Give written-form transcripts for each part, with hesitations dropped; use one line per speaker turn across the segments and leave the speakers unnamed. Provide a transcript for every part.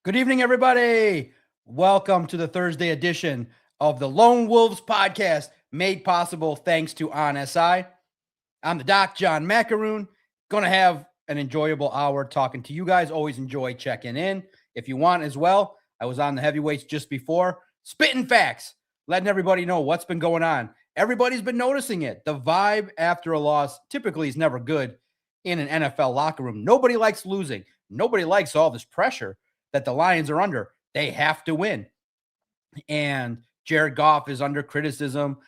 Good evening, everybody. Welcome to the Thursday edition of the Lone Wolves podcast, made possible thanks to OnSI. I'm the Doc, John Macaroon. Going to have an enjoyable hour talking to you guys. Always enjoy checking in. If you want as well, I was on the heavyweights just before. Spitting facts, letting everybody know what's been going on. Everybody's been noticing it. The vibe after a loss typically is never good in an NFL locker room. Nobody likes losing. Nobody likes all this pressure that the Lions are under. They have to win. And Jared Goff is under criticism.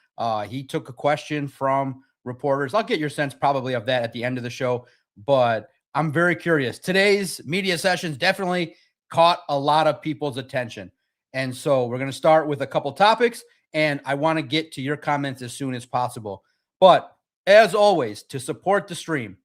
He took a question from reporters. I'll get your sense probably of that at the end of the show, but I'm very curious. Today's media sessions definitely caught a lot of people's attention. And so we're going to start with a couple topics, and I want to get to your comments as soon as possible. But as always, to support the stream,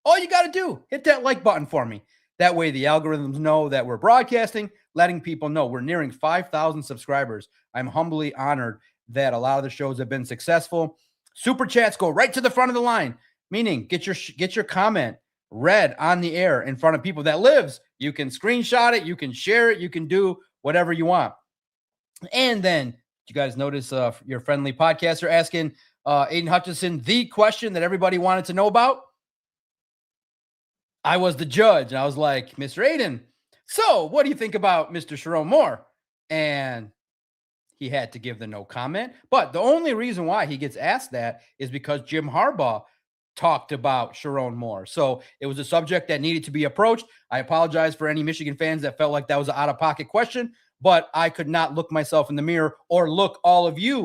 all you got to do, hit that like button for me. That way the algorithms know that we're broadcasting, letting people know. We're nearing 5,000 subscribers. I'm humbly honored that a lot of the shows have been successful. Super chats go right to the front of the line, meaning get your comment read on the air in front of people that lives. You can screenshot it, you can share it, you can do whatever you want. And then you guys notice your friendly podcaster asking Aiden Hutchinson the question that everybody wanted to know about. I was the judge, and I was like, Mr. Aiden, so what do you think about Mr. Sharon Moore? And he had to give the no comment. But the only reason why he gets asked that is because Jim Harbaugh talked about Sharon Moore. So it was a subject that needed to be approached. I apologize for any Michigan fans that felt like that was an out-of-pocket question, but I could not look myself in the mirror or look all of you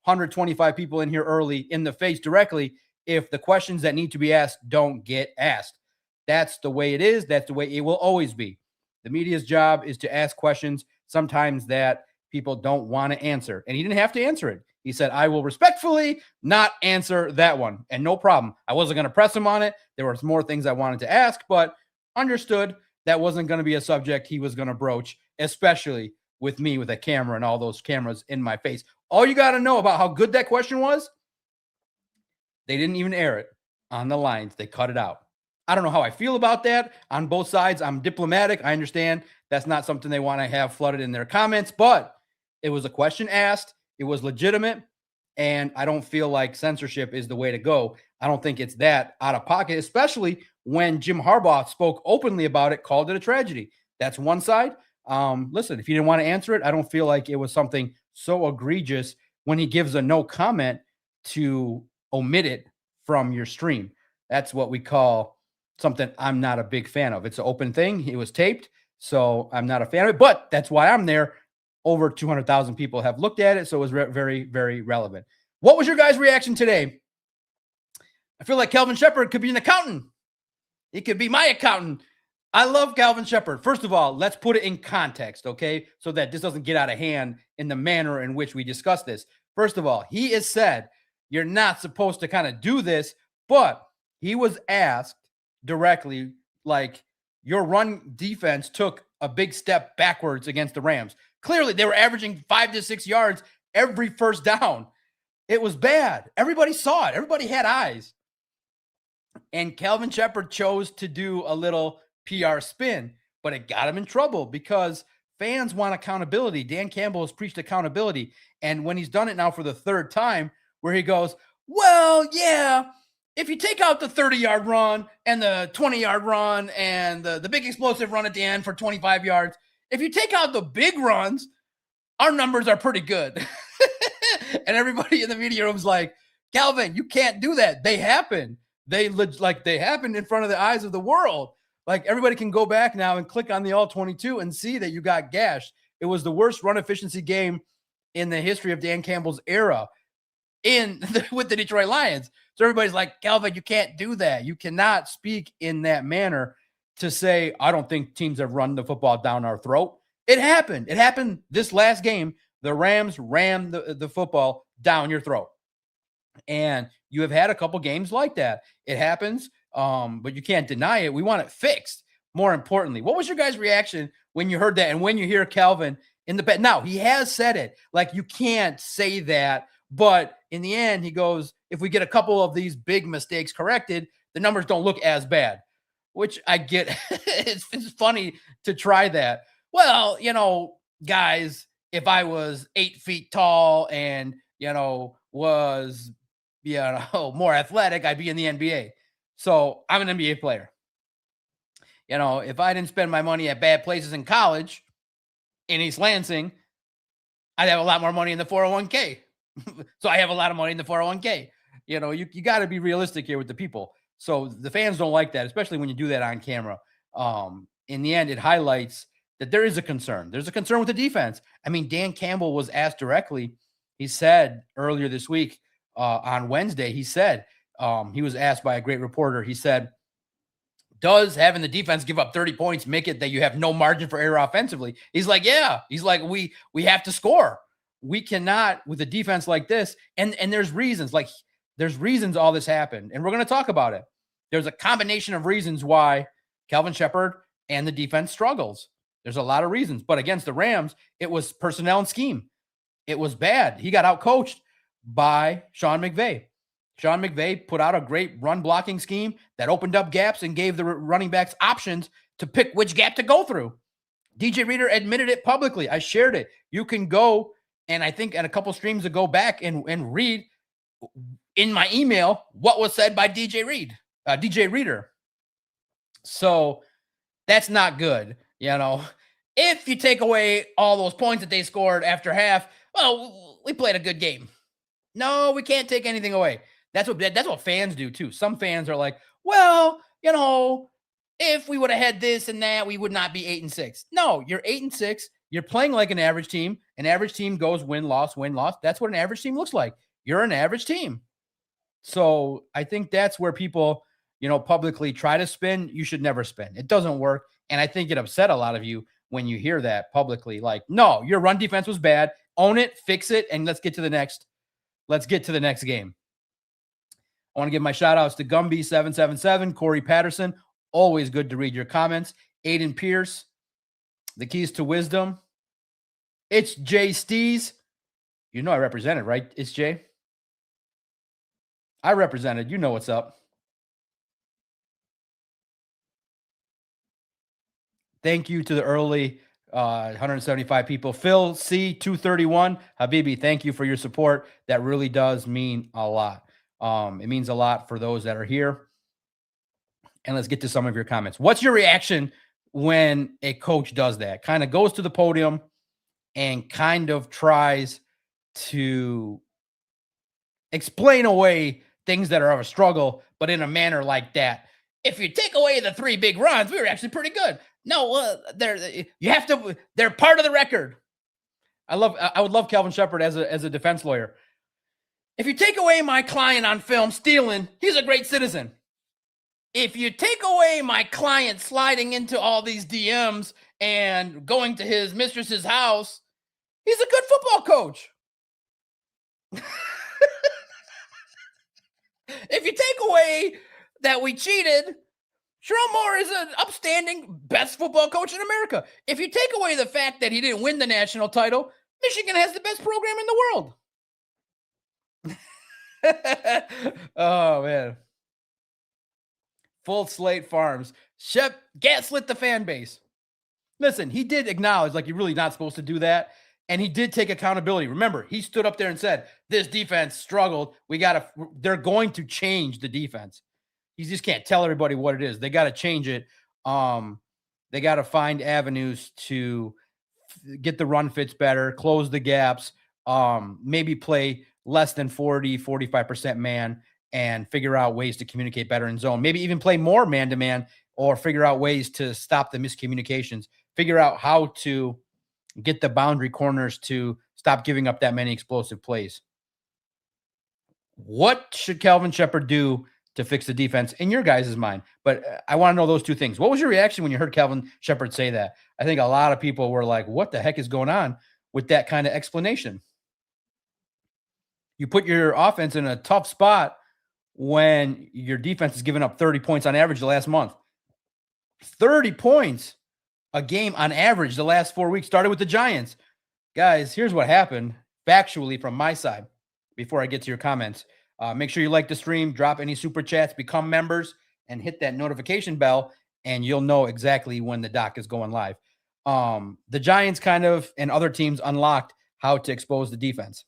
125 people in here early in the face directly if the questions that need to be asked don't get asked. That's the way it is. That's the way it will always be. The media's job is to ask questions sometimes that people don't want to answer. And he didn't have to answer it. He said, I will respectfully not answer that one. And no problem. I wasn't going to press him on it. There were more things I wanted to ask, but understood that wasn't going to be a subject he was going to broach, especially with me with a camera and all those cameras in my face. All you got to know about how good that question was, they didn't even air it on the lines. They cut it out. I don't know how I feel about that on both sides. I'm diplomatic. I understand that's not something they want to have flooded in their comments, but it was a question asked. It was legitimate, and I don't feel like censorship is the way to go. I don't think it's that out of pocket, especially when Jim Harbaugh spoke openly about it, called it a tragedy. That's one side. Listen, if you didn't want to answer it, I don't feel like it was something so egregious when he gives a no comment to omit it from your stream. That's what we call something I'm not a big fan of. It's an open thing. It was taped, so I'm not a fan of it, but that's why I'm there. Over 200,000 people have looked at it, so it was very, very relevant. What was your guys' reaction today? I feel like Kelvin Sheppard could be an accountant. He could be my accountant. I love Kelvin Sheppard. First of all, let's put it in context, okay, so that this doesn't get out of hand in the manner in which we discuss this. First of all, he has said you're not supposed to kind of do this, but he was asked directly, like, your run defense took a big step backwards against the Rams. Clearly, they were averaging 5 to 6 yards every first down. It was bad. Everybody saw it. Everybody had eyes. And Kelvin Sheppard chose to do a little PR spin, but it got him in trouble because fans want accountability. Dan Campbell has preached accountability. And when he's done it now for the third time, where he goes, well, yeah, if you take out the 30-yard run and the 20-yard run and the big explosive run at the end for 25 yards, if you take out the big runs, our numbers are pretty good. And everybody in the media room's like, Calvin, you can't do that. They happen. They happened in front of the eyes of the world. Like, everybody can go back now and click on the all 22 and see that you got gashed. It was the worst run efficiency game in the history of Dan Campbell's era with the Detroit Lions. So everybody's like, Calvin, you can't do that. You cannot speak in that manner to say, I don't think teams have run the football down our throat. It happened. It happened this last game. The Rams rammed the football down your throat. And you have had a couple games like that. It happens, but you can't deny it. We want it fixed. More importantly, what was your guys' reaction when you heard that and when you hear Kelvin in the bed? Now, he has said it. Like, you can't say that. But in the end, he goes, if we get a couple of these big mistakes corrected, the numbers don't look as bad, which I get. It's funny to try that. well, guys, if I was 8 feet tall and, was, more athletic, I'd be in the NBA. So I'm an NBA player. If I didn't spend my money at bad places in college in East Lansing, I'd have a lot more money in the 401k. So I have a lot of money in the 401k. You got to be realistic here with the people. So the fans don't like that, especially when you do that on camera. In the end, it highlights that there is a concern. There's a concern with the defense. I mean, Dan Campbell was asked directly. He said earlier this week on Wednesday, he said, he was asked by a great reporter. He said, does having the defense give up 30 points make it that you have no margin for error offensively? He's like, yeah. He's like, we have to score. We cannot with a defense like this. And there's reasons, there's reasons all this happened. And we're going to talk about it. There's a combination of reasons why Kelvin Sheppard and the defense struggles. There's a lot of reasons. But against the Rams, it was personnel and scheme. It was bad. He got outcoached by Sean McVay. Sean McVay put out a great run blocking scheme that opened up gaps and gave the running backs options to pick which gap to go through. DJ Reader admitted it publicly. I shared it. You can go, and I think at a couple streams to go back and read in my email what was said by DJ Reader. So that's not good. If you take away all those points that they scored after half, well, we played a good game. No, we can't take anything away. That's what fans do too. Some fans are like, well, if we would have had this and that, we would not be 8-6. No, you're 8-6. You're playing like an average team. An average team goes win, loss, win, loss. That's what an average team looks like. You're an average team. So I think that's where people, publicly try to spin. You should never spin. It doesn't work. And I think it upset a lot of you when you hear that publicly. Like, no, your run defense was bad. Own it, fix it, and let's get to the next game. I want to give my shout outs to Gumby777, Corey Patterson. Always good to read your comments. Aiden Pierce, the keys to wisdom. It's Jay Stees. I represented, right? It's Jay. I represented. You know what's up. Thank you to the early 175 people. Phil C231, Habibi, thank you for your support. That really does mean a lot. It means a lot for those that are here. And let's get to some of your comments. What's your reaction when a coach does that? Kind of goes to the podium and kind of tries to explain away things that are of a struggle, but in a manner like that. If you take away the 3 big runs, we were actually pretty good. No, they're part of the record. I would love Kelvin Sheppard as a defense lawyer. If you take away my client on film stealing, he's a great citizen. If you take away my client sliding into all these DMs and going to his mistress's house, he's a good football coach. If you take away that we cheated, Sherrone Moore is an upstanding best football coach in America. If you take away the fact that he didn't win the national title, Michigan has the best program in the world. Oh, man. Full slate farms. Shep gaslit the fan base. Listen, he did acknowledge you're really not supposed to do that. And he did take accountability. Remember, he stood up there and said, this defense struggled. They're going to change the defense. You just can't tell everybody what it is. They got to change it. They got to find avenues to get the run fits better, close the gaps, maybe play less than 45% man and figure out ways to communicate better in zone. Maybe even play more man-to-man or figure out ways to stop the miscommunications, figure out how to get the boundary corners to stop giving up that many explosive plays. What should Kelvin Sheppard do to fix the defense in your guys' mind? But I want to know those two things. What was your reaction when you heard Kelvin Sheppard say that? I think a lot of people were like, what the heck is going on with that kind of explanation? You put your offense in a tough spot when your defense has given up 30 points on average the last month. 30 points a game on average the last 4 weeks. Started with the Giants. Guys, here's what happened factually from my side before I get to your comments. Make sure you like the stream, drop any super chats, become members, and hit that notification bell, and you'll know exactly when the doc is going live. The Giants kind of and other teams unlocked how to expose the defense.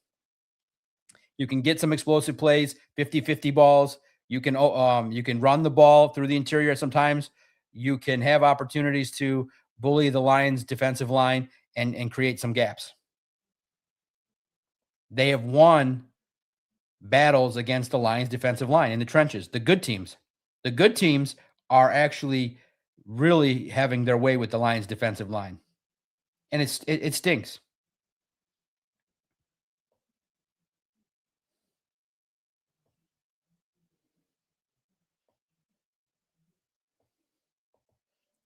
You can get some explosive plays, 50-50 balls. You can run the ball through the interior sometimes. You can have opportunities to bully the Lions' defensive line and create some gaps. They have won battles against the Lions' defensive line in the trenches. The good teams are actually really having their way with the Lions' defensive line, and it stinks.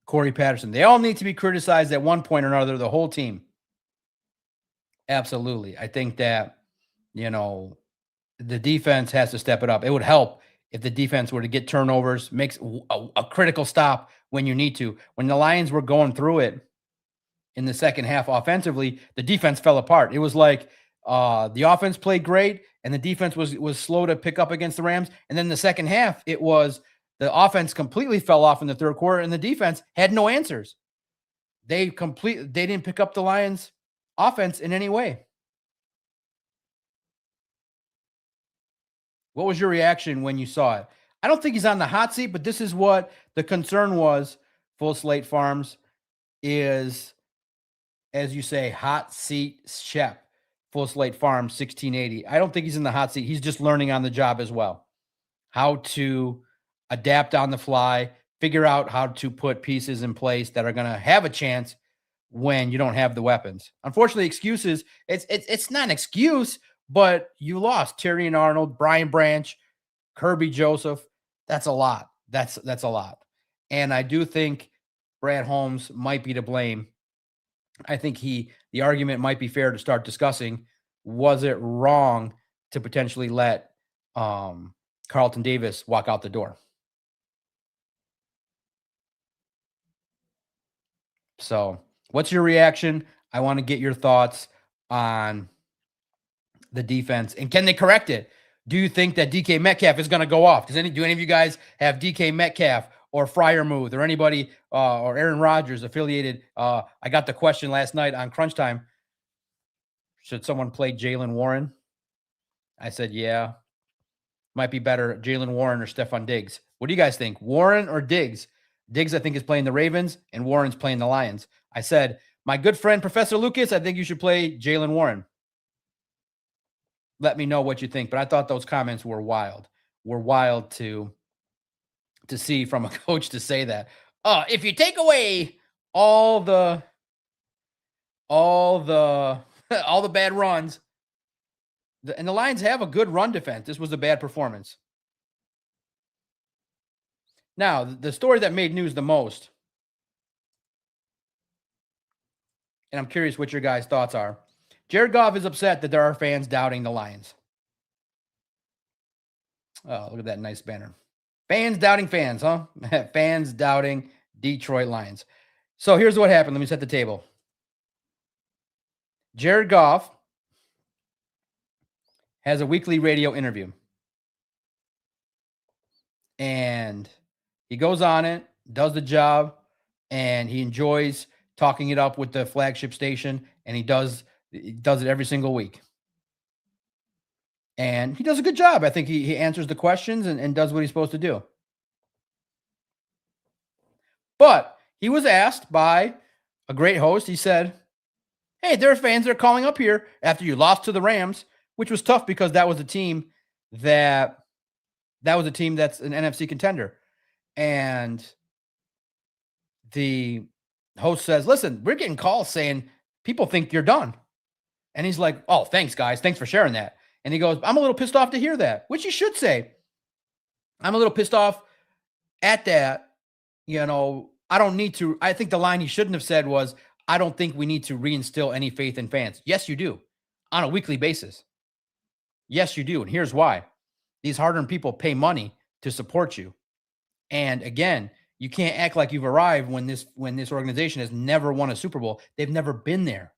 Corey Patterson. They all need to be criticized at one point or another, the whole team. Absolutely. I think that, the defense has to step it up. It would help if the defense were to get turnovers, makes a critical stop when you need to. When the Lions were going through it in the second half offensively, the defense fell apart. It was like the offense played great and the defense was slow to pick up against the Rams. And then the second half, it was the offense completely fell off in the third quarter and the defense had no answers. They didn't pick up the Lions offense in any way. What was your reaction when you saw it? I don't think he's on the hot seat, but this is what the concern was. Full Slate Farms is, as you say, hot seat Shep. Full Slate Farms 1680. I don't think he's in the hot seat. He's just learning on the job as well. How to adapt on the fly, figure out how to put pieces in place that are going to have a chance when you don't have the weapons. Unfortunately, excuses, it's not an excuse, but you lost Terry and Arnold, Brian Branch, Kirby Joseph. That's a lot. That's a lot. And I do think Brad Holmes might be to blame. I think the argument might be fair to start discussing. Was it wrong to potentially let Carlton Davis walk out the door? So what's your reaction? I want to get your thoughts on the defense, and can they correct it? Do you think that DK Metcalf is going to go off? Do any of you guys have DK Metcalf or Freiermuth or anybody or Aaron Rodgers affiliated? I got the question last night on Crunch Time. Should someone play Jaylen Warren? I said, yeah. Might be better Jaylen Warren or Stephon Diggs. What do you guys think? Warren or Diggs? Diggs, I think, is playing the Ravens, and Warren's playing the Lions. I said, my good friend, Professor Lucas, I think you should play Jaylen Warren. Let me know what you think. But I thought those comments were wild. To see from a coach to say that. If you take away all the bad runs, and the Lions have a good run defense. This was a bad performance. Now, the story that made news the most, and I'm curious what your guys' thoughts are. Jared Goff is upset that there are fans doubting the Lions. Oh, look at that nice banner. Fans doubting fans, huh? Fans doubting Detroit Lions. So here's what happened. Let me set the table. Jared Goff has a weekly radio interview. And he goes on it, does the job, and he enjoys talking it up with the flagship station, and he does it every single week. And he does a good job. I think he answers the questions and does what he's supposed to do. But he was asked by a great host. He said, hey, there are fans that are calling up here after you lost to the Rams, which was tough because that was a team that's an NFC contender. And the host says, listen, we're getting calls saying people think you're done. And he's like, oh, thanks, guys. Thanks for sharing that. And he goes, I'm a little pissed off to hear that, which you should say. I'm a little pissed off at that. I don't need to. I think the line he shouldn't have said was, I don't think we need to reinstill any faith in fans. Yes, you do. On a weekly basis. Yes, you do. And here's why. These hard-earned people pay money to support you. And again, you can't act like you've arrived when this organization has never won a Super Bowl. They've never been there.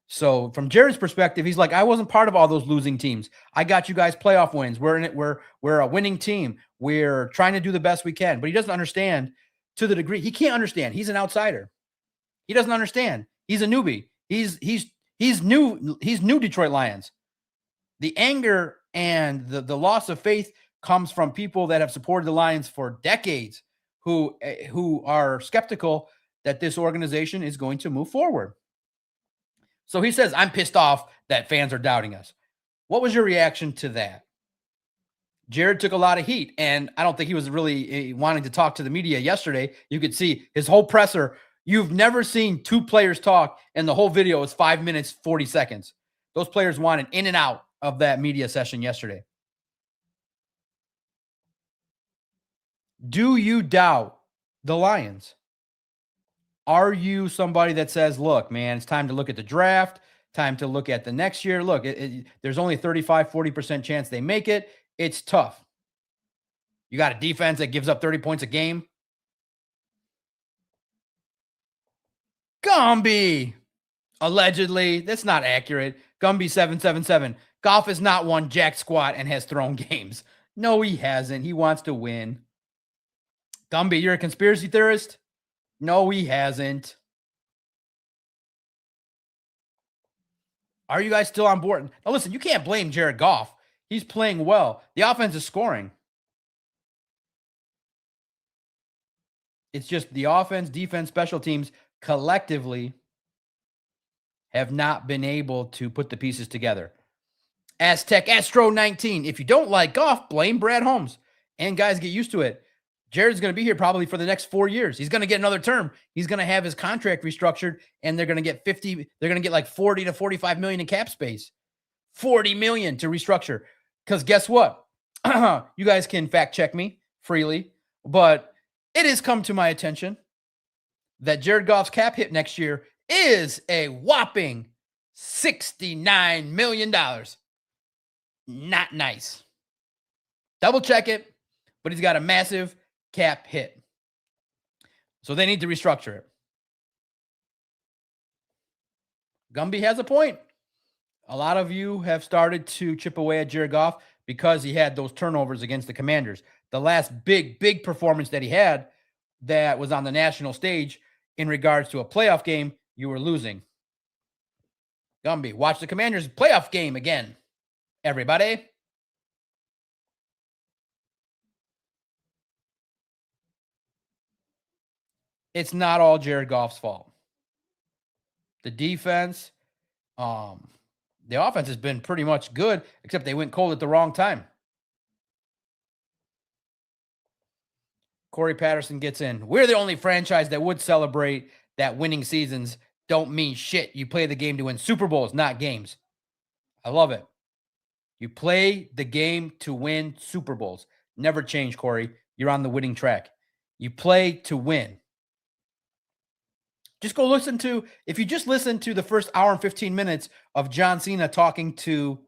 So from Jared's perspective, he's like, I wasn't part of all those losing teams. I got you guys playoff wins. We're in it. We're a winning team. We're trying to do the best we can. But he doesn't understand to the degree. He can't understand. He's an outsider. He doesn't understand. He's a newbie. He's new. He's new Detroit Lions. The anger and the loss of faith comes from people that have supported the Lions for decades who are skeptical that this organization is going to move forward. So he says, I'm pissed off that fans are doubting us. What was your reaction to that? Jared took a lot of heat, and I don't think he was really wanting to talk to the media yesterday. You could see his whole presser. You've never seen two players talk, and the whole video is 5 minutes, 40 seconds. Those players wanted in and out of that media session yesterday. Do you doubt the Lions? Are you somebody that says, look, man, it's time to look at the draft, time to look at the next year? Look, there's only 35, 40% chance they make it. It's tough. You got a defense that gives up 30 points a game. Gumby, allegedly, that's not accurate. Gumby 777. Goff has not won jack squat and has thrown games. No, he hasn't. He wants to win. Gumby, you're a conspiracy theorist? No, he hasn't. Are you guys still on board? Now, listen, you can't blame Jared Goff. He's playing well. The offense is scoring. It's just the offense, defense, special teams collectively have not been able to put the pieces together. Aztec Astro 19. If you don't like Goff, blame Brad Holmes. And guys, get used to it. Jared's going to be here probably for the next 4 years. He's going to get another term. He's going to have his contract restructured, and they're going to get like 40 to 45 million in cap space. 40 million to restructure. Because guess what? You guys can fact check me freely, but it has come to my attention that Jared Goff's cap hit next year is a whopping $69 million. Not nice. Double check it, but he's got a massive cap hit. So they need to restructure it. Gumby has a point. A lot of you have started to chip away at Jared Goff because he had those turnovers against the Commanders. The last big performance that he had that was on the national stage in regards to a playoff game, you were losing. Gumby, watch the Commanders playoff game again, everybody. It's not all Jared Goff's fault. The defense, the offense has been pretty much good, except they went cold at the wrong time. Corey Patterson gets in. We're the only franchise that would celebrate that winning seasons don't mean shit. You play the game to win Super Bowls, not games. I love it. You play the game to win Super Bowls. Never change, Corey. You're on the winning track. You play to win. Just go listen to, if you just listen to the first hour and 15 minutes of John Cena talking to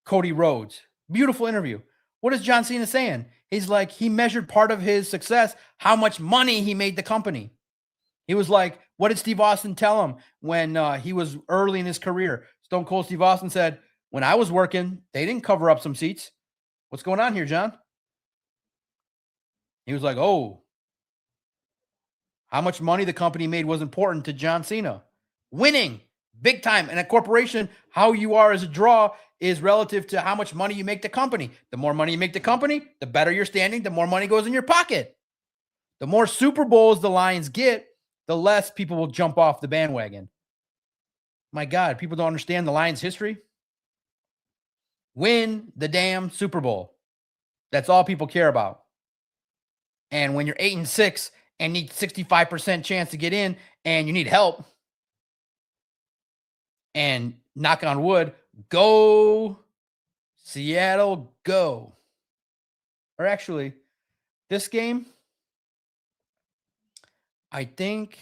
Cody Rhodes. Beautiful interview. What is John Cena saying? He's like, he measured part of his success, how much money he made the company. He was like, what did Steve Austin tell him when he was early in his career? Stone Cold Steve Austin said, when I was working, they didn't cover up some seats. What's going on here, John? He was like, oh, how much money the company made was important to John Cena. Winning, big time. And a corporation, how you are as a draw is relative to how much money you make the company. The more money you make the company, the better you're standing, the more money goes in your pocket. The more Super Bowls the Lions get, the less people will jump off the bandwagon. My God, people don't understand the Lions' history. Win the damn Super Bowl. That's all people care about. And when you're 8-6 and need 65% chance to get in and you need help, and knock on wood, go Seattle, go. Or actually, this game, I think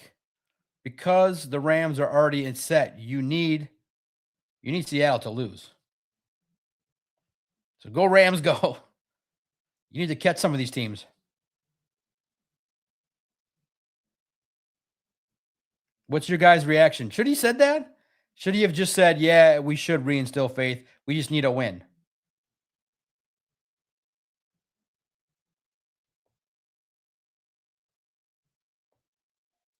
because the Rams are already in set, you need Seattle to lose. So go Rams, go. You need to catch some of these teams. What's your guys' reaction? Should he said that? Should he have just said, yeah, we should reinstill faith. We just need a win.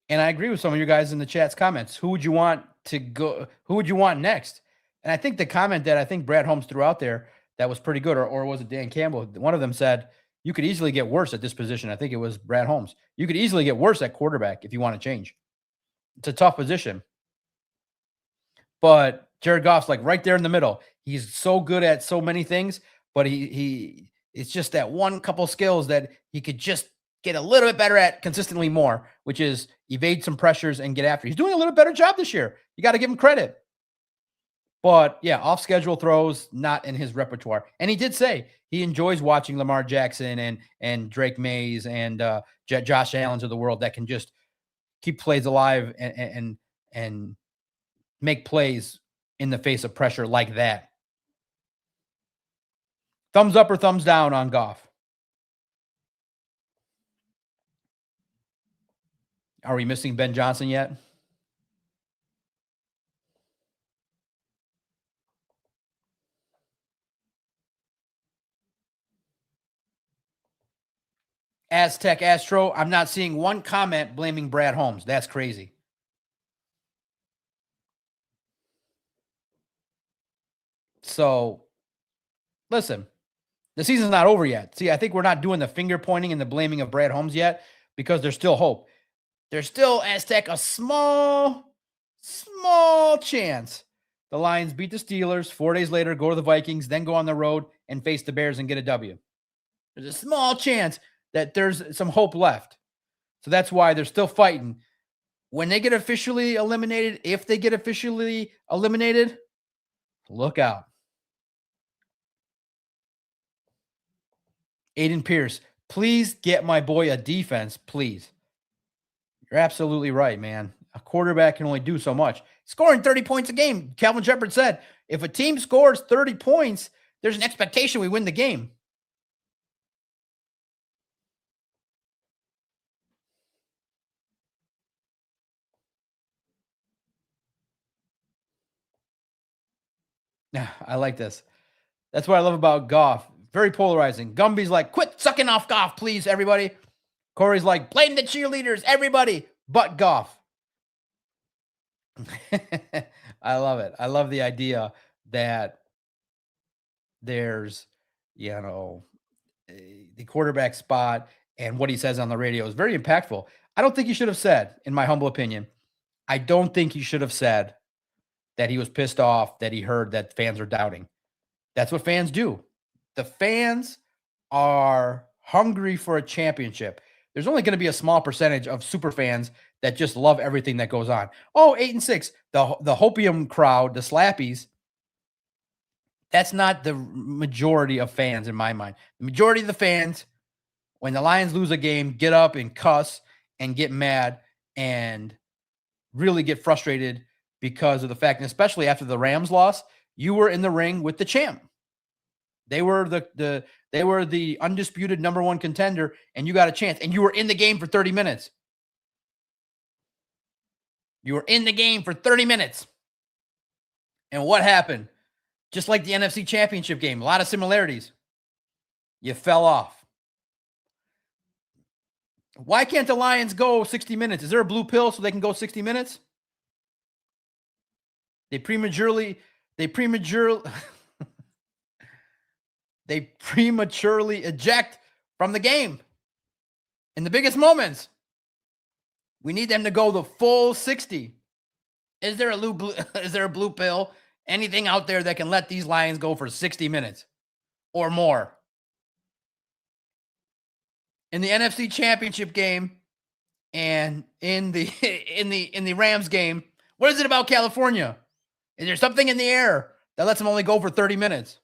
And I agree with some of you guys in the chat's comments. Who would you want to go? Who would you want next? And I think the comment that I think Brad Holmes threw out there that was pretty good, or was it Dan Campbell? One of them said, you could easily get worse at this position. I think it was Brad Holmes. You could easily get worse at quarterback if you want to change. It's a tough position. But Jared Goff's like right there in the middle. He's so good at so many things, but it's just that one couple skills that he could just get a little bit better at consistently more, which is evade some pressures and get after. He's doing a little better job this year. You got to give him credit. But yeah, off schedule throws, not in his repertoire. And he did say he enjoys watching Lamar Jackson and Drake Mays and Josh Allen's of the world that can just keep plays alive and make plays in the face of pressure like that. Thumbs up or thumbs down on Goff? Are we missing Ben Johnson yet? Aztec Astro, I'm not seeing one comment blaming Brad Holmes. That's crazy. So, listen, the season's not over yet. See, I think we're not doing the finger pointing and the blaming of Brad Holmes yet because there's still hope. There's still, Aztec, a small chance the Lions beat the Steelers, 4 days later, go to the Vikings, then go on the road and face the Bears and get a W. There's a small chance that there's some hope left. So that's why they're still fighting. When they get officially eliminated, if they get officially eliminated, look out. Aiden Pierce, please get my boy a defense, please. You're absolutely right, man. A quarterback can only do so much. Scoring 30 points a game, Kelvin Sheppard said, if a team scores 30 points, there's an expectation we win the game. I like this. That's what I love about Goff. Very polarizing. Gumby's like, quit sucking off Goff, please, everybody. Corey's like, blame the cheerleaders, everybody, but Goff. I love it. I love the idea that there's, the quarterback spot and what he says on the radio is very impactful. I don't think he should have said, in my humble opinion, I don't think he should have said that he was pissed off that he heard that fans are doubting. That's what fans do. The fans are hungry for a championship. There's only going to be a small percentage of super fans that just love everything that goes on. Oh, 8-6, the hopium crowd, the slappies. That's not the majority of fans in my mind. The majority of the fans, when the Lions lose a game, get up and cuss and get mad and really get frustrated because of the fact, and especially after the Rams loss, you were in the ring with the champ. They were the undisputed number one contender, and you got a chance, and you were in the game for 30 minutes. You were in the game for 30 minutes. And what happened? Just like the NFC Championship game, a lot of similarities. You fell off. Why can't the Lions go 60 minutes? Is there a blue pill so they can go 60 minutes? They prematurely eject from the game in the biggest moments. We need them to go the full 60. Is there a blue pill? Anything out there that can let these Lions go for 60 minutes or more? In the NFC Championship game and in the Rams game, what is it about California? Is there something in the air that lets them only go for 30 minutes?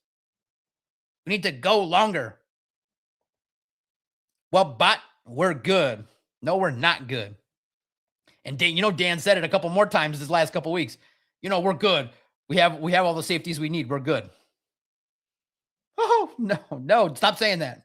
We need to go longer. Well, but we're good. No, we're not good. And Dan said it a couple more times this last couple weeks. We're good. We have all the safeties we need. We're good. Oh, no. Stop saying that.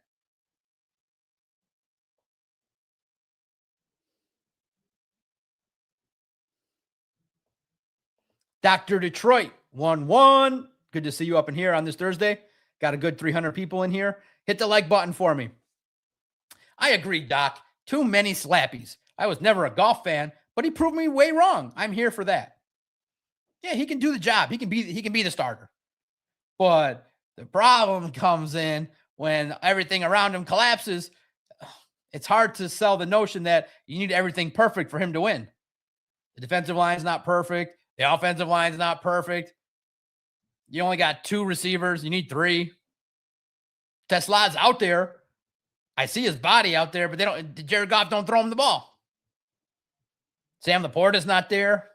Dr. Detroit, 1-1. Good to see you up in here on this Thursday. Got a good 300 people in here. Hit the like button for me. I agree, Doc. Too many slappies. I was never a Goff fan, but he proved me way wrong. I'm here for that. Yeah, he can do the job. He can be the starter. But the problem comes in when everything around him collapses. It's hard to sell the notion that you need everything perfect for him to win. The defensive line's not perfect. The offensive line's not perfect. You only got 2 receivers. You need 3. Tesla's out there. I see his body out there, but Jared Goff don't throw him the ball. Sam Laporta's not there.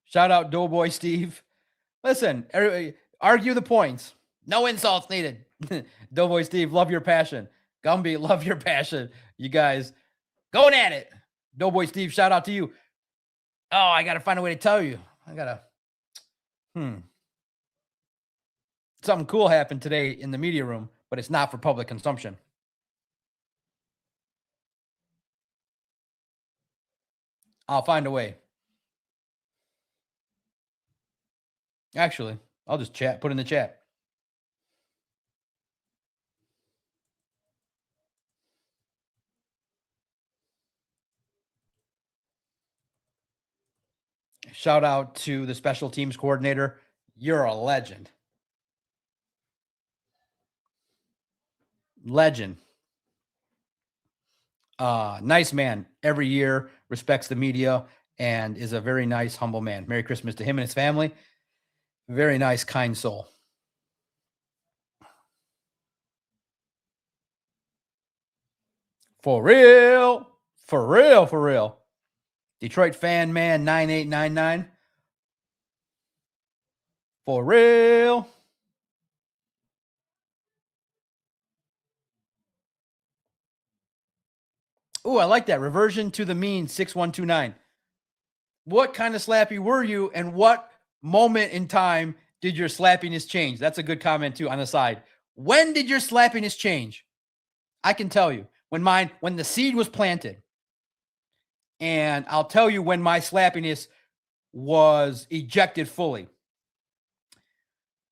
Shout out Doughboy Steve. Listen, everybody, argue the points. No insults needed. Doughboy Steve, love your passion. Gumby, love your passion. You guys going at it. Doughboy Steve, shout out to you. Oh, I got to find a way to tell you. Something cool happened today in the media room, but it's not for public consumption. I'll find a way. Actually, I'll just put in the chat. Shout out to the special teams coordinator. You're a legend. Legend. Nice man. Every year respects the media and is a very nice, humble man. Merry Christmas to him and his family. Very nice, kind soul. For real. For real. For real. Detroit fan man 9899. For real. Ooh, I like that. Reversion to the mean 6129. What kind of slappy were you, and what moment in time did your slappiness change? That's a good comment too on the side. When did your slappiness change? I can tell you when the seed was planted. And I'll tell you when my slappiness was ejected fully.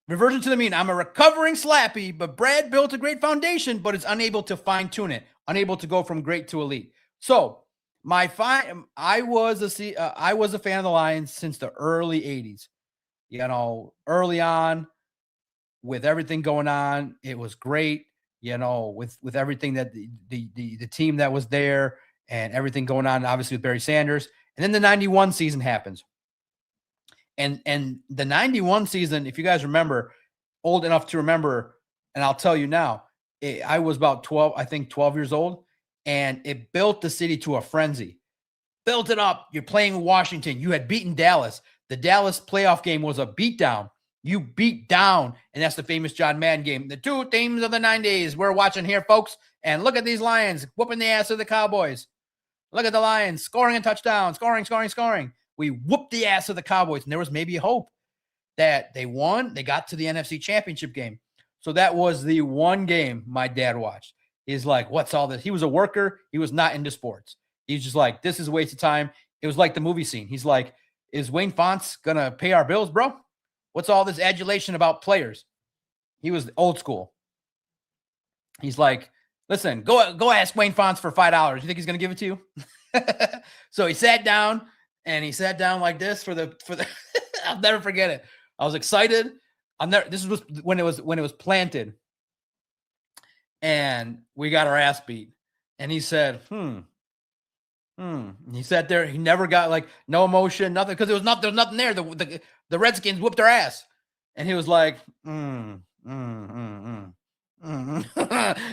Reversion to the mean. I'm a recovering slappy, but Brad built a great foundation, but is unable to fine tune it, unable to go from great to elite. So I was a fan of the Lions since the early 80s. You know, early on with everything going on, it was great, you know, with everything that the team that was there and everything going on, obviously with Barry Sanders. And then the 91 season happens. And the 91 season, if you guys remember, old enough to remember, and I'll tell you now, I was about 12 years old, and it built the city to a frenzy. Built it up. You're playing Washington. You had beaten Dallas. The Dallas playoff game was a beatdown. You beat down, and that's the famous John Madden game. The 2 teams of the 90s we're watching here, folks. And look at these Lions whooping the ass of the Cowboys. Look at the Lions scoring a touchdown, scoring. We whooped the ass of the Cowboys, and there was maybe hope that they won. They got to the NFC Championship game. So that was the one game my dad watched. He's like, what's all this? He was a worker. He was not into sports. He's just like, this is a waste of time. It was like the movie scene. He's like, is Wayne Fontes going to pay our bills, bro? What's all this adulation about players? He was old school. He's like, listen, go ask Wayne Fontes for $5. You think he's going to give it to you? So he sat down. And he sat down like this for the I'll never forget it. I was excited. This was when it was planted. And we got our ass beat. And he said, And he sat there. He never got like no emotion, nothing, because there was nothing there. The Redskins whooped their ass. And he was like,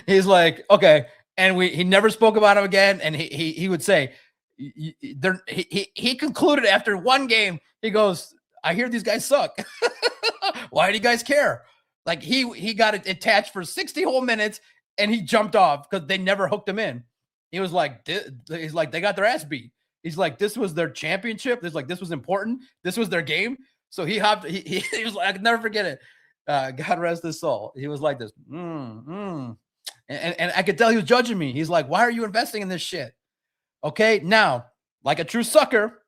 He's like, okay. And he never spoke about him again. And he would say, he concluded after one game, he goes, I hear these guys suck. Why do you guys care? Like he got it attached for 60 whole minutes and he jumped off because they never hooked him in. He's like, they got their ass beat. He's like, this was their championship. This was important. This was their game. So he hopped. He was like, I could never forget it. God rest his soul. He was like this. And I could tell he was judging me. He's like, why are you investing in this shit? Okay, now, like a true sucker,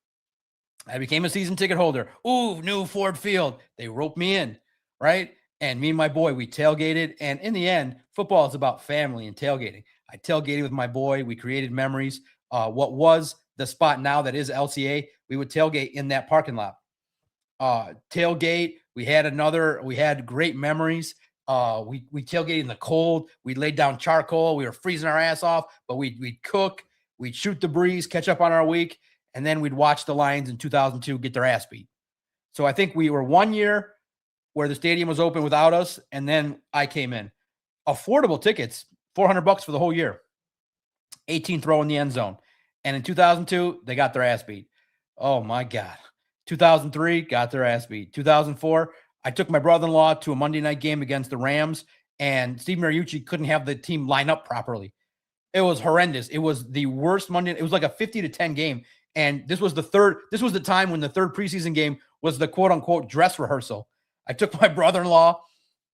I became a season ticket holder. Ooh, new Ford Field. They roped me in, right? And me and my boy, we tailgated. And in the end, football is about family and tailgating. I tailgated with my boy. We created memories. What was the spot now that is LCA, we would tailgate in that parking lot. Tailgate. We had great memories. We tailgated in the cold. We laid down charcoal. We were freezing our ass off, but we'd cook. We'd shoot the breeze, catch up on our week, and then we'd watch the Lions in 2002 get their ass beat. So I think we were 1 year where the stadium was open without us, and then I came in. Affordable tickets, $400 for the whole year. 18th row in the end zone. And in 2002, they got their ass beat. Oh my God. 2003, got their ass beat. 2004, I took my brother-in-law to a Monday night game against the Rams, and Steve Mariucci couldn't have the team line up properly. It was horrendous. It was the worst Monday. It was like a 50-10 game. And this was the time when the third preseason game was the quote unquote dress rehearsal. I took my brother-in-law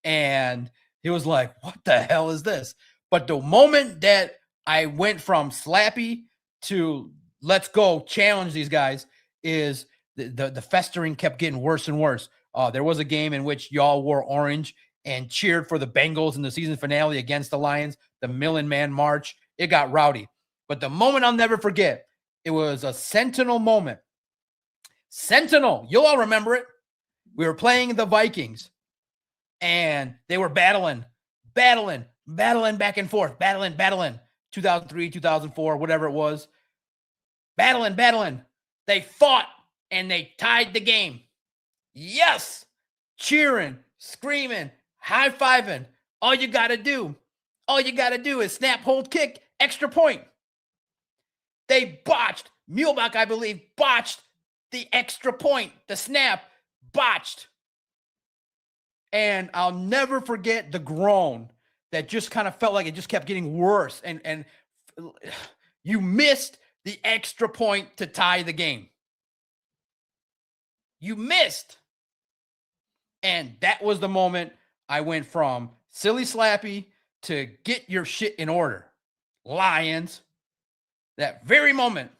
and he was like, what the hell is this? But the moment that I went from slappy to let's go challenge these guys is the festering kept getting worse and worse. There was a game in which y'all wore orange and cheered for the Bengals in the season finale against the Lions, the Million Man March. It got rowdy. But the moment I'll never forget, it was a Sentinel moment. Sentinel, you'll all remember it. We were playing the Vikings, and they were battling back and forth, battling. 2003, 2004, whatever it was. Battling. They fought, and they tied the game. Yes! Cheering, screaming, high-fiving. All you got to do is snap, hold, kick, extra point. They botched. Muehlbach, I believe, botched the extra point. The snap, botched. And I'll never forget the groan that just kind of felt like it just kept getting worse. And you missed the extra point to tie the game. You missed. And that was the moment I went from silly slappy to get your shit in order. Lions. That very moment.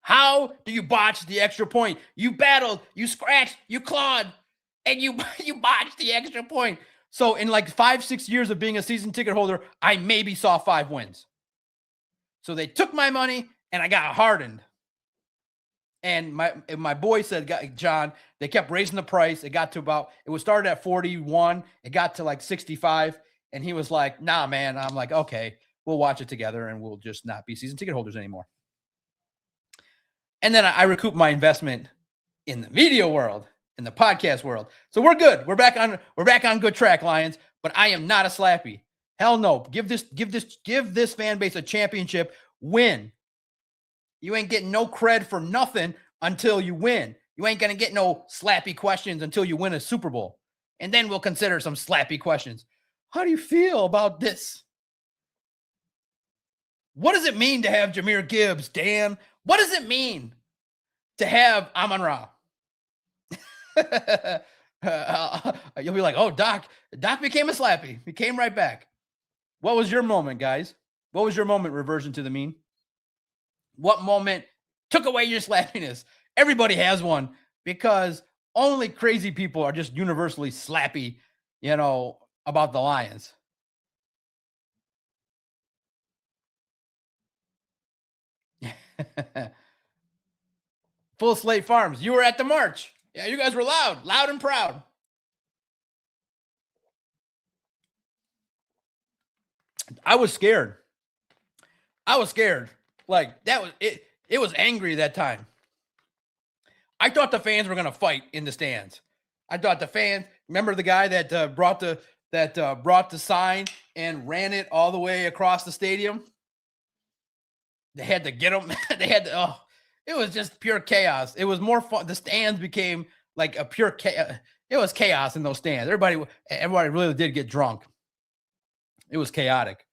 How do you botch the extra point? You battled, you scratched, you clawed, and you botched the extra point. So in like 5-6 years of being a season ticket holder, I maybe saw 5 wins. So they took my money and I got hardened. And my boy said, John, they kept raising the price. It was started at 41. It got to like 65. And he was like, nah, man. I'm like, okay, we'll watch it together and we'll just not be season ticket holders anymore. And then I recouped my investment in the media world, in the podcast world. So we're good. We're back on good track, Lions. But I am not a slappy. Hell no. Give this fan base a championship. Win. You ain't getting no cred for nothing until you win. You ain't gonna get no slappy questions until you win a Super Bowl. And then we'll consider some slappy questions. How do you feel about this? What does it mean to have Jahmyr Gibbs, Dan? What does it mean to have Amon-Ra? You'll be like, oh, Doc became a slappy. He came right back. What was your moment, guys? What was your moment, reversion to the mean? What moment took away your slappiness? Everybody has one because only crazy people are just universally slappy, about the Lions. Full Slate Farms. You were at the march. Yeah, you guys were loud and proud. I was scared. Like that was it. It was angry that time. I thought the fans were going to fight in the stands. I thought the fans, remember the guy that brought the sign and ran it all the way across the stadium? They had to get him. It was just pure chaos. It was more fun. The stands became like a pure chaos. It was chaos in those stands. Everybody really did get drunk. It was chaotic.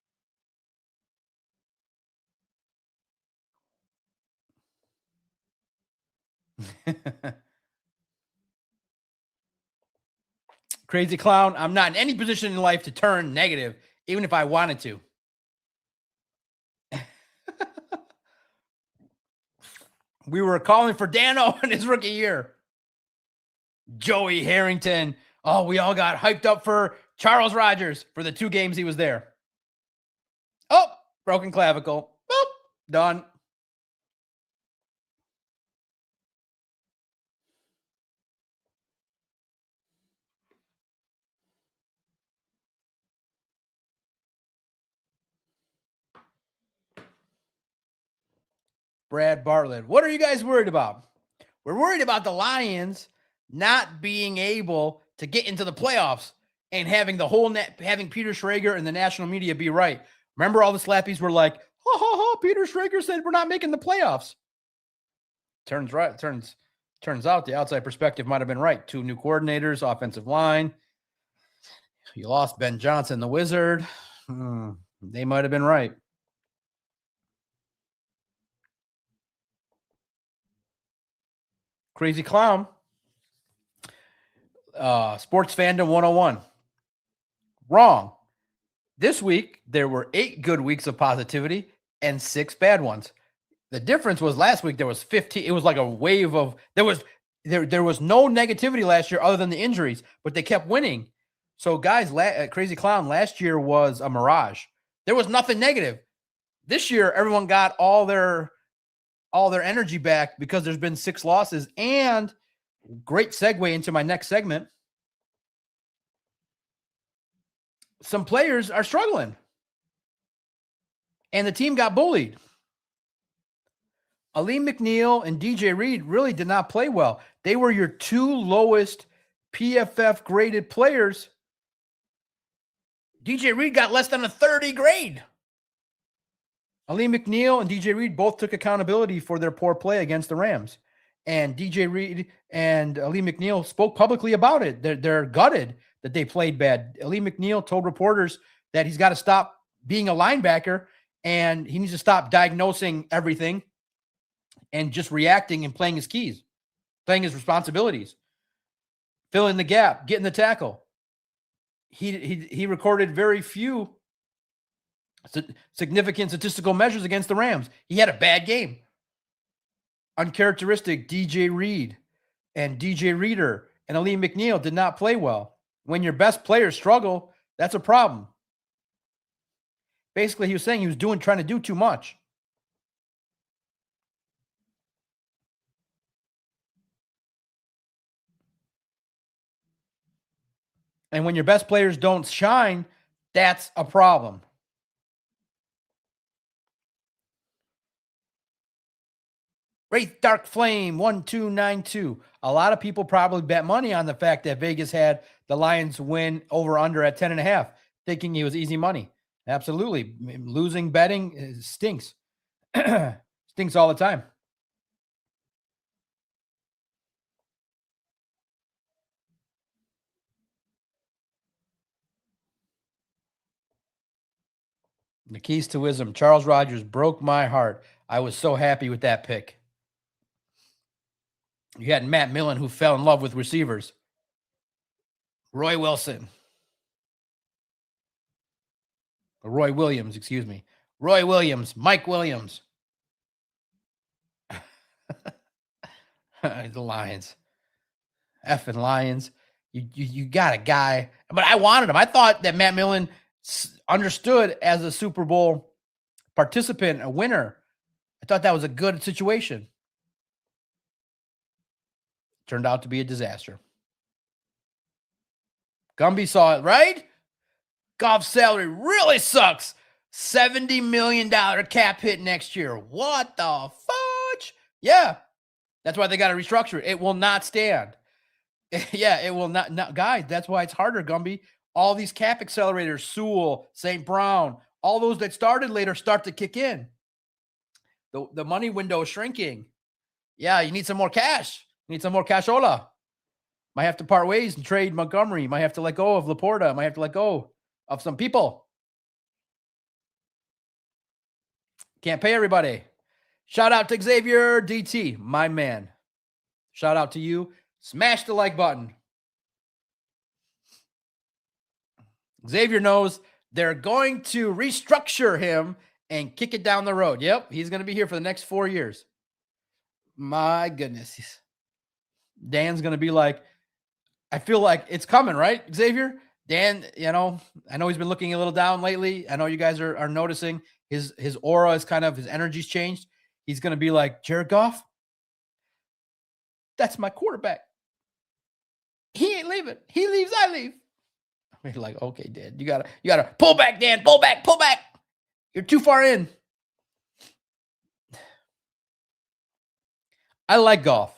Crazy clown. I'm not in any position in life to turn negative, even if I wanted to. We were calling for Dano in his rookie year. Joey Harrington. Oh, we all got hyped up for Charles Rogers for the 2 games he was there. Oh, broken clavicle. Boop, done. Brad Bartlett. What are you guys worried about? We're worried about the Lions not being able to get into the playoffs and having the whole net, having Peter Schrager and the national media be right. Remember, all the slappies were like, "Ha ha ha!" Peter Schrager said we're not making the playoffs. Turns out the outside perspective might have been right. 2 new coordinators, offensive line. You lost Ben Johnson, the Wizard. They might have been right. Crazy Clown. Sports Fandom 101. Wrong. This week, there were 8 good weeks of positivity and 6 bad ones. The difference was last week there was 15. It was like a wave of there was no negativity last year other than the injuries, but they kept winning. So guys, Crazy Clown last year was a mirage. There was nothing negative. This year, everyone got all their energy back because there's been 6 losses. And great segue into my next segment. Some players are struggling. And the team got bullied. Alim McNeill and DJ Reed really did not play well. They were your 2 lowest PFF graded players. DJ Reed got less than a 30 grade. Alim McNeill and DJ Reed both took accountability for their poor play against the Rams. And DJ Reed and Alim McNeill spoke publicly about it. They're gutted that they played bad. Alim McNeill told reporters that he's got to stop being a linebacker and he needs to stop diagnosing everything and just reacting and playing his keys, playing his responsibilities, filling the gap, getting the tackle. He recorded very few significant statistical measures against the Rams. He had a bad game. Uncharacteristic DJ Reed and DJ Reader and Alim McNeill did not play well. When your best players struggle, that's a problem. Basically, he was saying he was trying to do too much. And when your best players don't shine, that's a problem. Wraith Dark Flame 1292. A lot of people probably bet money on the fact that Vegas had the Lions win over under at 10.5, thinking it was easy money. Absolutely. Losing betting stinks. Stinks all the time. The keys to wisdom. Charles Rogers broke my heart. I was so happy with that pick. You had Matt Millen, who fell in love with receivers. Roy Williams, excuse me. Roy Williams, Mike Williams. The Lions. Effing Lions. You got a guy. But I wanted him. I thought that Matt Millen understood as a Super Bowl participant, a winner. I thought that was a good situation. Turned out to be a disaster. Gumby saw it, right? Goff's salary really sucks. $70 million cap hit next year. What the fudge? Yeah. That's why they got to restructure it. It will not stand. Yeah, it will not. Guys, that's why it's harder, Gumby. All these cap accelerators, Sewell, St. Brown, all those that started later start to kick in. The money window is shrinking. Yeah, you need some more cash. You need some more cashola. Might have to part ways and trade Montgomery. Might have to let go of Laporta. Might have to let go of some people. Can't pay everybody. Shout out to Xavier DT, my man. Shout out to you. Smash the like button. Xavier knows they're going to restructure him and kick it down the road. Yep, he's going to be here for the next 4 years. My goodness. Dan's going to be like, I feel like it's coming, right, Xavier? Dan, I know he's been looking a little down lately. I know you guys are noticing his aura is kind of his energy's changed. He's going to be like Jared Goff. That's my quarterback. He ain't leaving. He leaves, I leave. We're like, okay, Dan, you gotta pull back, Dan, pull back. You're too far in. I like Goff,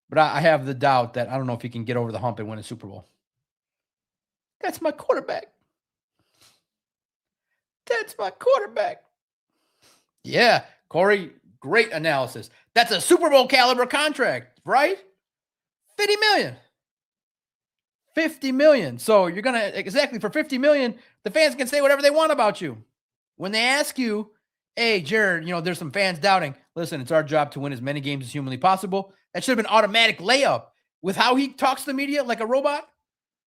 but I have the doubt that I don't know if he can get over the hump and win a Super Bowl. That's my quarterback. That's my quarterback. Yeah, Corey, great analysis. That's a Super Bowl caliber contract, right? $50 million. $50 million. So you're going to, exactly for $50 million, the fans can say whatever they want about you. When they ask you, hey, Jared, there's some fans doubting. Listen, it's our job to win as many games as humanly possible. That should have been automatic layup. With how he talks to the media like a robot,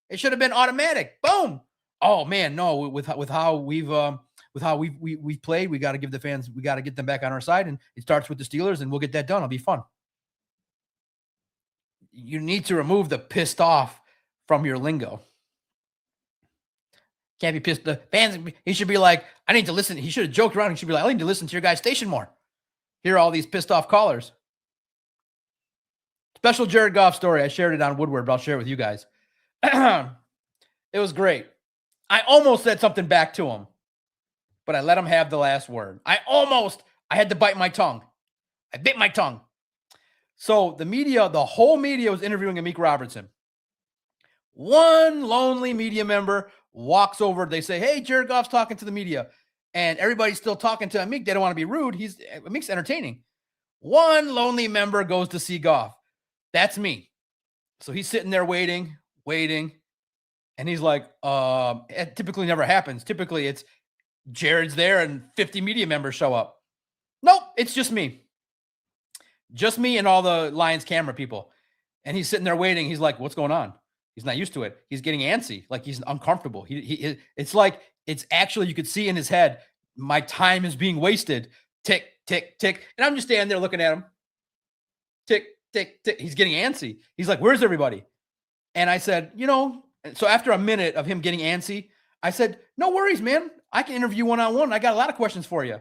it should have been automatic. Boom. Oh man, no. With how we've played, we got to give the fans, we got to get them back on our side, and it starts with the Steelers, and we'll get that done. It'll be fun. You need to remove the pissed off from your lingo. Can't be pissed. The fans, he should be like, I need to listen. He should have joked around. He should be like, I need to listen to your guys' station more. Hear all these pissed off callers. Special Jared Goff story. I shared it on Woodward, but I'll share it with you guys. It was great. I almost said something back to him, but I let him have the last word. I had to bite my tongue. I bit my tongue. So the whole media was interviewing Amik Robertson. One lonely media member walks over. They say, hey, Jared Goff's talking to the media. And everybody's still talking to Amik. They don't want to be rude. Amik's entertaining. One lonely member goes to see Goff. That's me. So he's sitting there waiting. And he's like, it typically never happens. Typically it's Jared's there and 50 media members show up. Nope, it's just me. Just me and all the Lions camera people. And he's sitting there waiting. He's like, what's going on? He's not used to it. He's getting antsy. Like he's uncomfortable. It's like, it's actually, you could see in his head, my time is being wasted. Tick, tick, tick. And I'm just standing there looking at him. Tick, tick, tick. He's getting antsy. He's like, where's everybody? And I said, so after a minute of him getting antsy, I said, no worries, man. I can interview one-on-one. I got a lot of questions for you.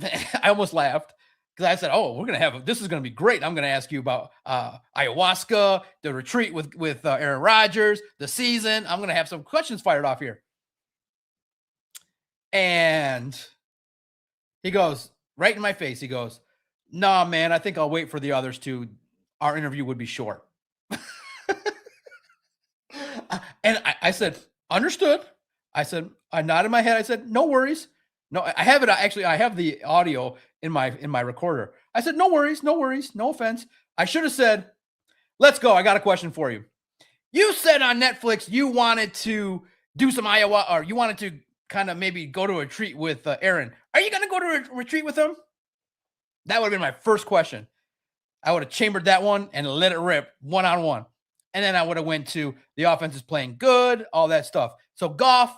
I almost laughed because I said, oh, this is going to be great. I'm going to ask you about ayahuasca, the retreat with Aaron Rodgers, the season. I'm going to have some questions fired off here. And he goes right in my face. He goes, nah, man, I think I'll wait for the others to. Our interview would be short. And I said, understood. I said, I nodded my head. I said, no worries. No, I have it. Actually, I have the audio in my recorder. I said, no worries. No offense. I should have said, let's go. I got a question for you. You said on Netflix, you wanted to do some ayahuasca, or you wanted to kind of maybe go to a retreat with Aaron. Are you going to go to a retreat with him? That would have been my first question. I would have chambered that one and let it rip one-on-one. And then I would have went to the offense is playing good, all that stuff. So Goff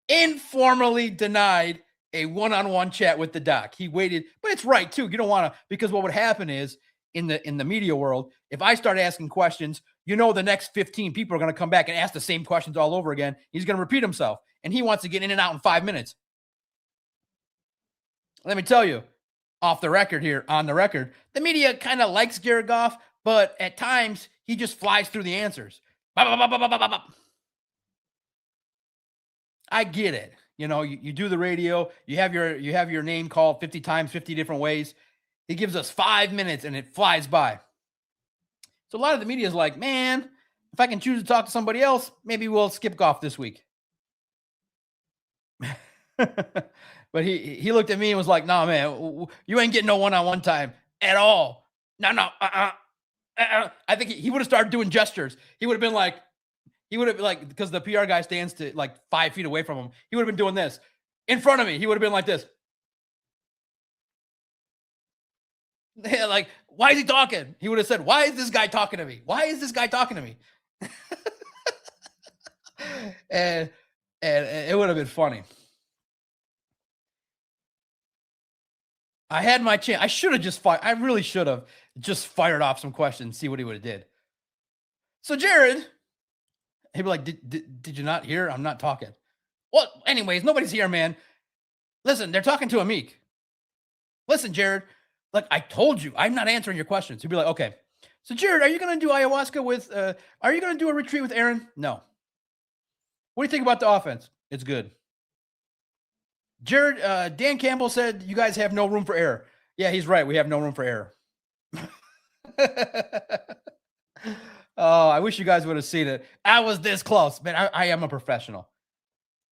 informally denied a one-on-one chat with the doc. He waited, but it's right too. You don't want to, because what would happen is in the media world, if I start asking questions, the next 15 people are going to come back and ask the same questions all over again. He's going to repeat himself, and he wants to get in and out in 5 minutes. Let me tell you, on the record, the media kind of likes Jared Goff, but at times he just flies through the answers. I get it. You do the radio, you have your name called 50 times, 50 different ways. He gives us 5 minutes and it flies by. So a lot of the media is like, man, if I can choose to talk to somebody else, maybe we'll skip Goff this week. But he looked at me and was like, nah, man, you ain't getting no one-on-one time at all. No. I think he would have started doing gestures. He would have been like, because the PR guy stands to like 5 feet away from him. He would have been doing this in front of me. He would have been like this. Like, why is he talking? He would have said, why is this guy talking to me? And it would have been funny. I had my chance. I should have just fired. I really should have just fired off some questions, see what he would have did. So Jared, he'd be like, did you not hear? I'm not talking. Well, anyways, nobody's here, man. Listen, they're talking to Amik. Listen, Jared, like I told you, I'm not answering your questions. He'd be like, okay. So Jared, are you going to do ayahuasca with, are you going to do a retreat with Aaron? No. What do you think about the offense? It's good. Jared, Dan Campbell said you guys have no room for error. Yeah, he's right. We have no room for error. Oh, I wish you guys would have seen it. I was this close, man. I am a professional.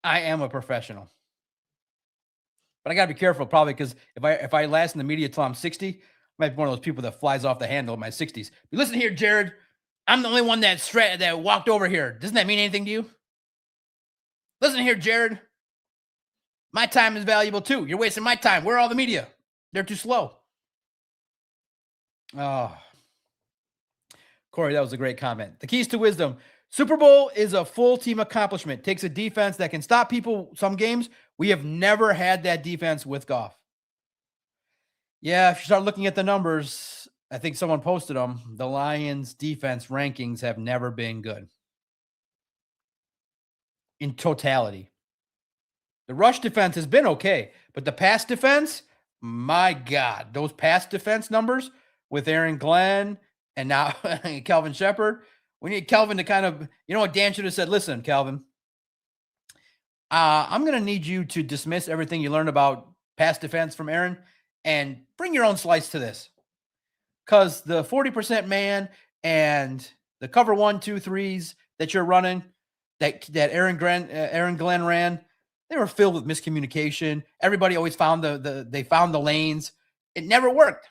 I am a professional. But I gotta be careful, probably, because if I last in the media till I'm 60, I might be one of those people that flies off the handle in my 60s. But listen here, Jared. I'm the only one that walked over here. Doesn't that mean anything to you? Listen here, Jared. My time is valuable too. You're wasting my time. Where are all the media? They're too slow. Oh, Corey, that was a great comment. The keys to wisdom. Super Bowl is a full team accomplishment. Takes a defense that can stop people some games. We have never had that defense with Goff. Yeah, if you start looking at the numbers, I think someone posted them. The Lions' defense rankings have never been good in totality. The rush defense has been okay, but the pass defense, my God, those pass defense numbers with Aaron Glenn and now Kelvin Sheppard, we need Kelvin to kind of, you know what Dan should have said? Listen, Kelvin, I'm going to need you to dismiss everything you learned about pass defense from Aaron and bring your own slice to this. Because the 40% man and the cover 1, 2, 3s that you're running, that Aaron Glenn ran, they were filled with miscommunication. Everybody always found they found the lanes. It never worked.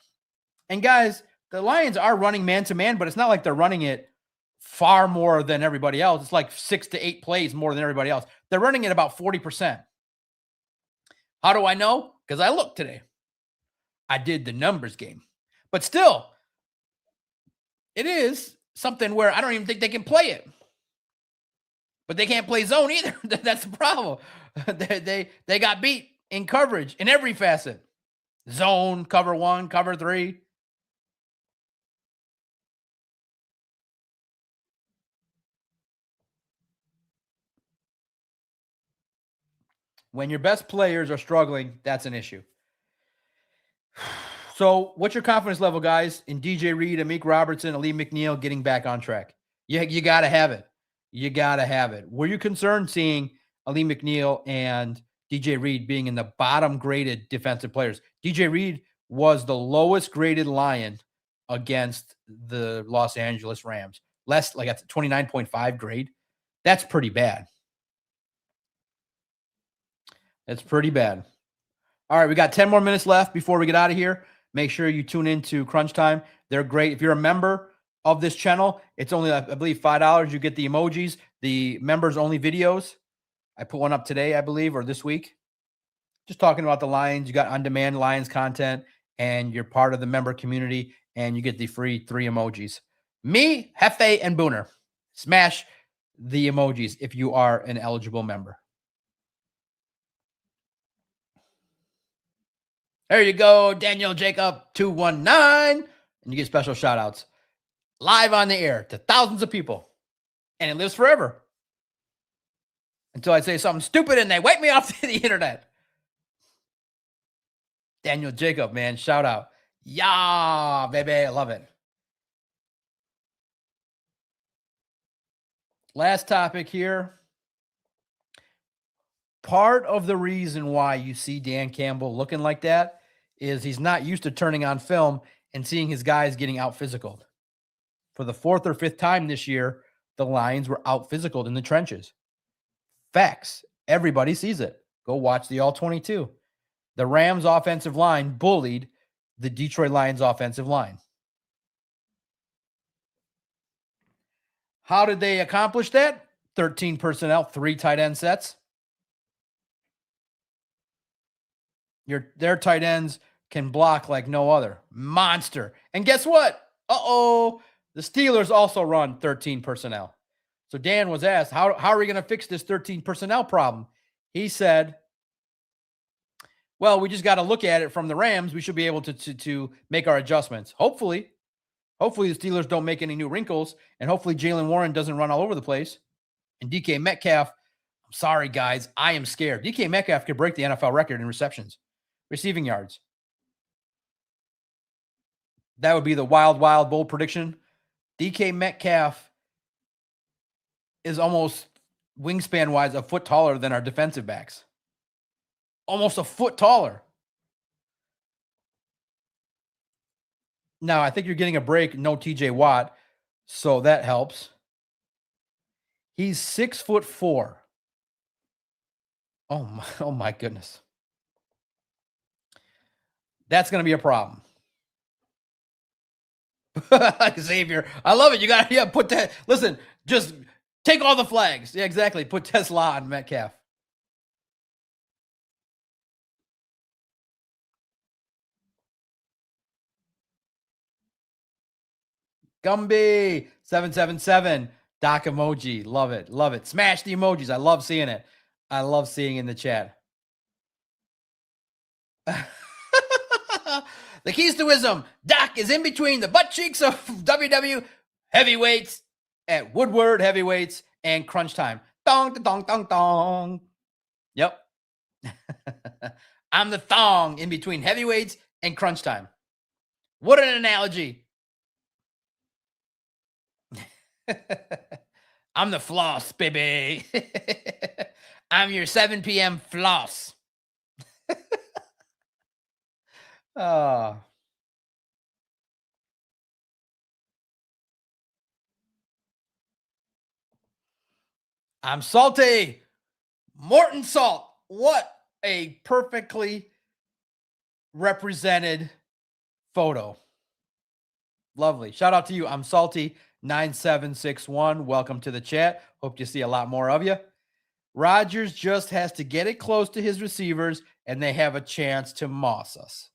And guys, the Lions are running man to man, but it's not like they're running it far more than everybody else. It's like 6 to 8 plays more than everybody else. They're running it about 40%. How do I know? Because I looked today. I did the numbers game. But still, it is something where I don't even think they can play it. But they can't play zone either. That's the problem. They got beat in coverage in every facet. Zone, cover 1, cover 3. When your best players are struggling, that's an issue. So what's your confidence level, guys, in DJ Reed, Amik Robertson, Alim McNeill getting back on track? You got to have it. You got to have it. Were you concerned seeing Alim McNeill and DJ Reed being in the bottom graded defensive players? DJ Reed was the lowest graded Lion against the Los Angeles Rams. Less, like a 29.5 grade. That's pretty bad. That's pretty bad. All right, we got 10 more minutes left before we get out of here. Make sure you tune into Crunch Time. They're great. If you're a member of this channel, it's only, I believe, $5. You get the emojis, the members-only videos. I put one up today, I believe, or this week. Just talking about the Lions. You got on-demand Lions content, and you're part of the member community, and you get the free 3 emojis. Me, Hefe, and Booner. Smash the emojis if you are an eligible member. There you go, Daniel Jacob 219, and you get special shout outs live on the air to thousands of people, and it lives forever until I say something stupid and they wipe me off the internet. Daniel Jacob, man, shout out. Yeah, baby, I love it. Last topic here. Part of the reason why you see Dan Campbell looking like that is he's not used to turning on film and seeing his guys getting out physicaled. For the 4th or 5th time this year, the Lions were out physicaled in the trenches. Facts. Everybody sees it. Go watch the All-22. The Rams offensive line bullied the Detroit Lions offensive line. How did they accomplish that? 13 personnel, 3 tight end sets. Their tight ends can block like no other. Monster. And guess what? The Steelers also run 13 personnel. So Dan was asked, how are we going to fix this 13 personnel problem? He said, Well, we just got to look at it from the Rams. We should be able to make our adjustments. Hopefully the Steelers don't make any new wrinkles, and hopefully Jaylen Warren doesn't run all over the place. And DK Metcalf, I'm sorry, guys, I am scared. DK Metcalf could break the NFL record in receptions, receiving yards. That would be the wild, bold prediction. DK Metcalf is almost wingspan-wise a foot taller than our defensive backs. Almost a foot taller. Now, I think you're getting a break, no TJ Watt, so that helps. He's 6'4". Oh my goodness. That's going to be a problem. Xavier, I love it. You got to put that. Listen, just take all the flags. Yeah, exactly. Put Tesla on Metcalf. Gumby 777 Doc emoji. Love it. Love it. Smash the emojis. I love seeing it. I love seeing in the chat. The keys to wisdom. Doc is in between the butt cheeks of WW heavyweights at Woodward heavyweights and crunch time. Dong, dong, dong, dong. Yep. I'm the thong in between heavyweights and crunch time. What an analogy. I'm the floss, baby. I'm your 7 p.m. floss. I'm salty. Morton Salt. What a perfectly represented photo. Lovely. Shout out to you. I'm salty. 9761. Welcome to the chat. Hope to see a lot more of you. Rodgers just has to get it close to his receivers, and they have a chance to moss us.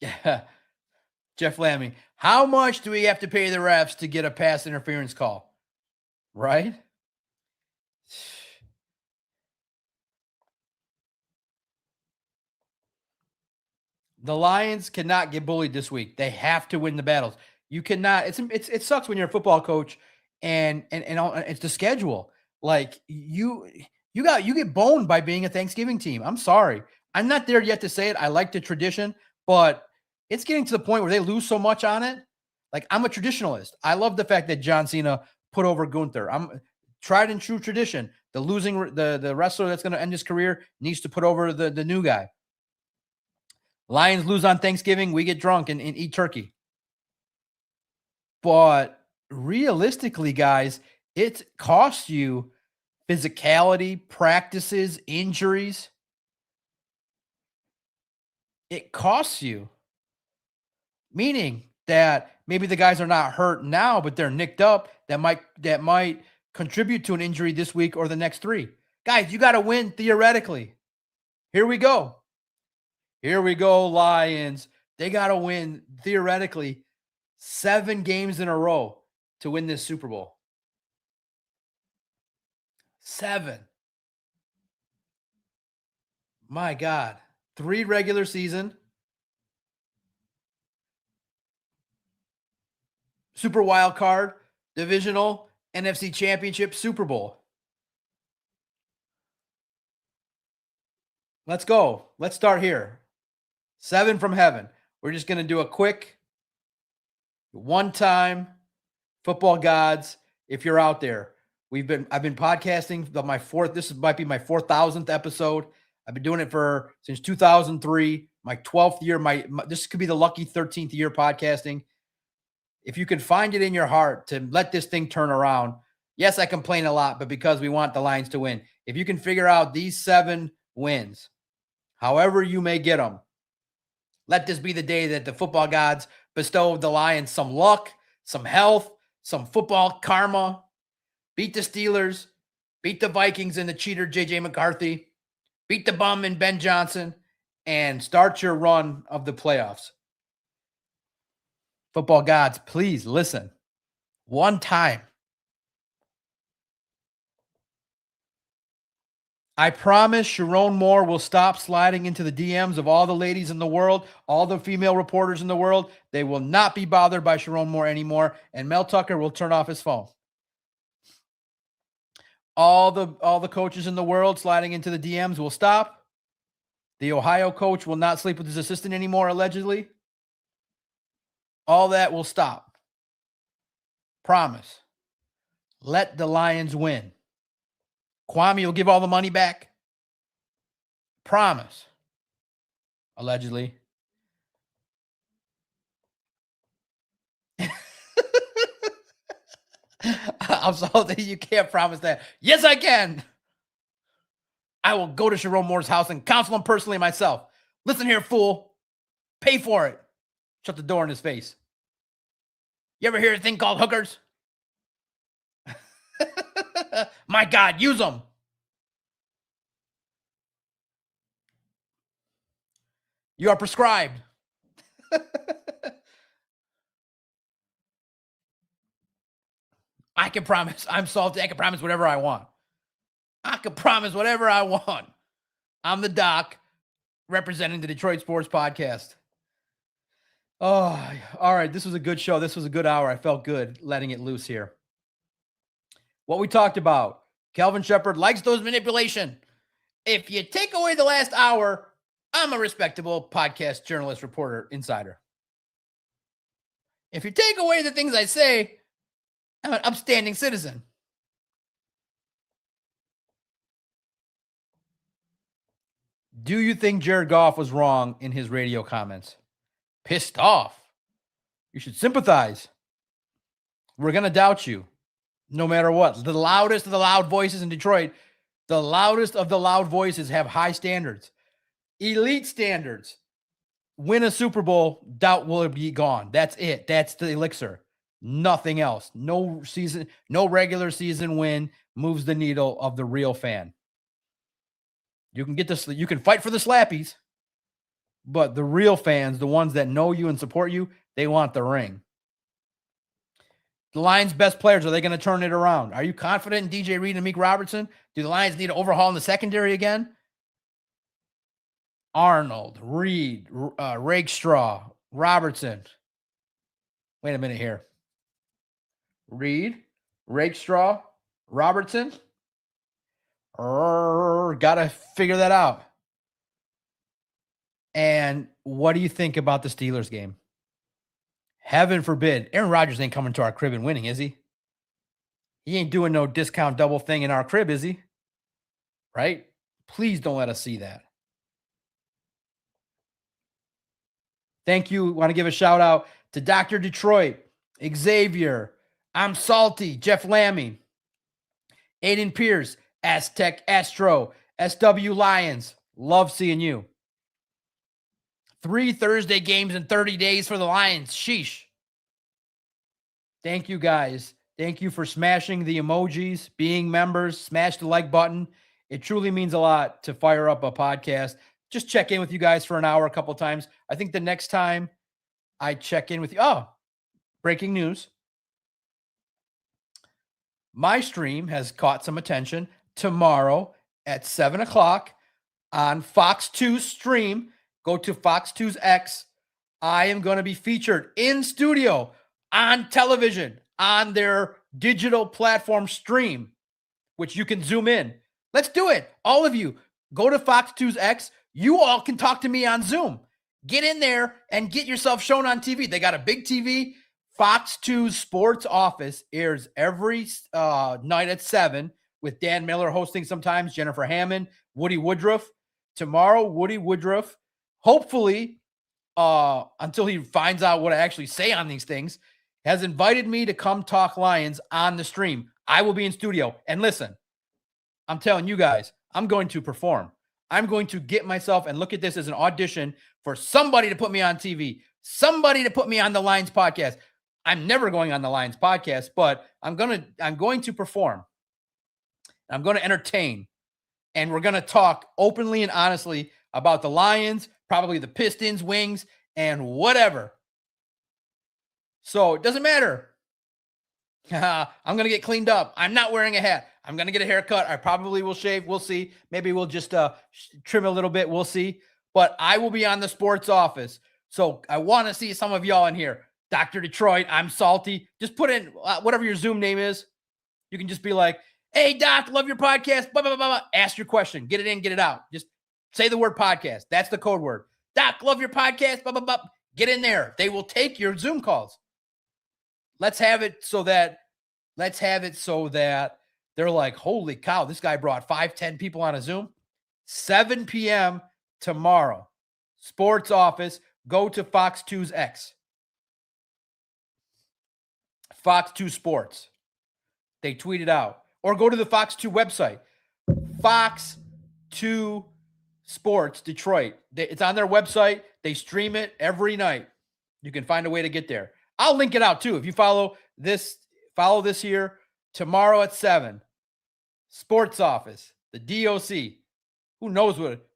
Yeah. Jeff Lamming, how much do we have to pay the refs to get a pass interference call? Right? The Lions cannot get bullied this week. They have to win the battles. You cannot. It sucks when you're a football coach and it's the schedule. Like you get boned by being a Thanksgiving team. I'm sorry. I'm not there yet to say it. I like the tradition, but it's getting to the point where they lose so much on it. Like I'm a traditionalist. I love the fact that John Cena put over Gunther. I'm tried and true tradition. The wrestler that's going to end his career needs to put over the new guy. Lions lose on Thanksgiving. We get drunk and eat turkey. But realistically, guys, it costs you physicality, practices, injuries. It costs you. Meaning that maybe the guys are not hurt now, but they're nicked up. That might contribute to an injury this week or the next 3. Guys, you got to win theoretically. Here we go. Here we go, Lions. They got to win, theoretically, 7 games in a row to win this Super Bowl. 7. My God. 3 regular season. Super wild card, divisional, NFC Championship, Super Bowl. Let's go. Let's start here. 7 from heaven. We're just going to do a quick one-time football gods. If you're out there, I've been podcasting this might be my 4,000th episode. I've been doing it since 2003, my 12th year. This could be the lucky 13th year podcasting. If you can find it in your heart to let this thing turn around, yes, I complain a lot, but because we want the Lions to win. If you can figure out these 7 wins, however you may get them, let this be the day that the football gods bestow the Lions some luck, some health, some football karma. Beat the Steelers, beat the Vikings and the cheater J.J. McCarthy, beat the bum and Ben Johnson, and start your run of the playoffs. Football gods, please listen. One time. I promise Sharon Moore will stop sliding into the DMs of all the ladies in the world, all the female reporters in the world. They will not be bothered by Sharon Moore anymore, and Mel Tucker will turn off his phone. All the coaches in the world sliding into the DMs will stop. The Ohio coach will not sleep with his assistant anymore, allegedly. All that will stop. Promise. Let the Lions win. Kwame will give all the money back. Promise. Allegedly. I'm sorry, you can't promise that. Yes, I can. I will go to Sharon Moore's house and counsel him personally myself. Listen here, fool. Pay for it. Shut the door in his face. You ever hear a thing called hookers? My God, use them. You are prescribed. I can promise. I'm salty. I can promise whatever I want. I can promise whatever I want. I'm the doc representing the Detroit Sports Podcast. Oh, all right. This was a good show. This was a good hour. I felt good letting it loose here. What we talked about, Kelvin Sheppard likes those manipulation. If you take away the last hour, I'm a respectable podcast journalist, reporter, insider. If you take away the things I say, I'm an upstanding citizen. Do you think Jared Goff was wrong in his radio comments? Pissed off. You should sympathize. We're going to doubt you no matter what. The loudest of the loud voices in Detroit, the loudest of the loud voices have high standards, elite standards. Win a Super Bowl, doubt will be gone. That's it. That's the elixir. Nothing else. No season, no regular season win moves the needle of the real fan. You can get this, you can fight for the slappies, but the real fans, the ones that know you and support you, they want the ring. The Lions' best players, are they going to turn it around? Are you confident in DJ Reed and Meek Robertson? Do the Lions need to overhaul in the secondary again? Arnold, Reed, Rakestraw, Robertson. Wait a minute here. Reed, Rakestraw, Robertson. Gotta figure that out. And what do you think about the Steelers game? Heaven forbid. Aaron Rodgers ain't coming to our crib and winning, is he? He ain't doing no discount double thing in our crib, is he? Right? Please don't let us see that. Thank you. Want to give a shout out to Dr. Detroit, Xavier, I'm Salty, Jeff Lammy, Aiden Pierce, Aztec Astro, SW Lions. Love seeing you. 3 Thursday games in 30 days for the Lions. Sheesh. Thank you, guys. Thank you for smashing the emojis, being members, smash the like button. It truly means a lot to fire up a podcast. Just check in with you guys for an hour a couple of times. I think the next time I check in with you, breaking news. My stream has caught some attention. Tomorrow at 7 o'clock on Fox 2's stream. Go to Fox 2's X. I am going to be featured in studio on television on their digital platform stream, which you can zoom in. Let's do it. All of you, go to Fox 2's X. You all can talk to me on Zoom. Get in there and get yourself shown on TV. They got a big TV. Fox 2's Sports Office airs every night at 7 with Dan Miller hosting sometimes, Jennifer Hammond, Woody Woodruff. Tomorrow, Woody Woodruff, hopefully, until he finds out what I actually say on these things, has invited me to come talk Lions on the stream. I will be in studio. And listen, I'm telling you guys, I'm going to perform. I'm going to get myself and look at this as an audition for somebody to put me on TV, somebody to put me on the Lions podcast. I'm never going on the Lions podcast, but I'm going to perform. I'm going to entertain, and we're going to talk openly and honestly about the Lions, probably the Pistons, Wings, and whatever. So it doesn't matter. I'm going to get cleaned up. I'm not wearing a hat. I'm going to get a haircut. I probably will shave. We'll see. Maybe we'll just trim a little bit. We'll see. But I will be on the sports office. So I want to see some of y'all in here. Dr. Detroit, I'm salty. Just put in whatever your Zoom name is. You can just be like, hey, Doc, love your podcast. Blah, blah, blah, blah. Ask your question. Get it in, get it out. Just say the word podcast. That's the code word. Doc, love your podcast. Blah, blah, blah. Get in there. They will take your Zoom calls. Let's have it so that they're like, holy cow, this guy brought 5-10 people on a Zoom. 7 p.m. tomorrow. Sports office. Go to Fox 2's X. Fox 2 Sports. They tweet it out. Or go to the Fox 2 website. Fox 2 Sports Detroit. It's on their website. They stream it every night. You can find a way to get there. I'll link it out too. If you follow this here tomorrow at 7. Sports office, the DOC. Who knows what?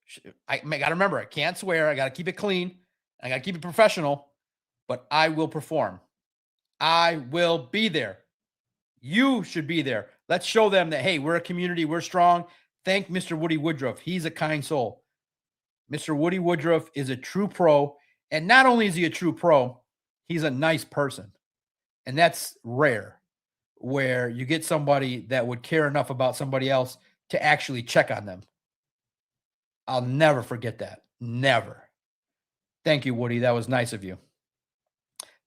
I got to remember, I can't swear. I got to keep it clean. I got to keep it professional. But I will perform. I will be there. You should be there. Let's show them that, hey, we're a community. We're strong. Thank Mr. Woody Woodruff. He's a kind soul. Mr. Woody Woodruff is a true pro. And not only is he a true pro, he's a nice person. And that's rare, where you get somebody that would care enough about somebody else to actually check on them. I'll never forget that. Never. Thank you, Woody. That was nice of you.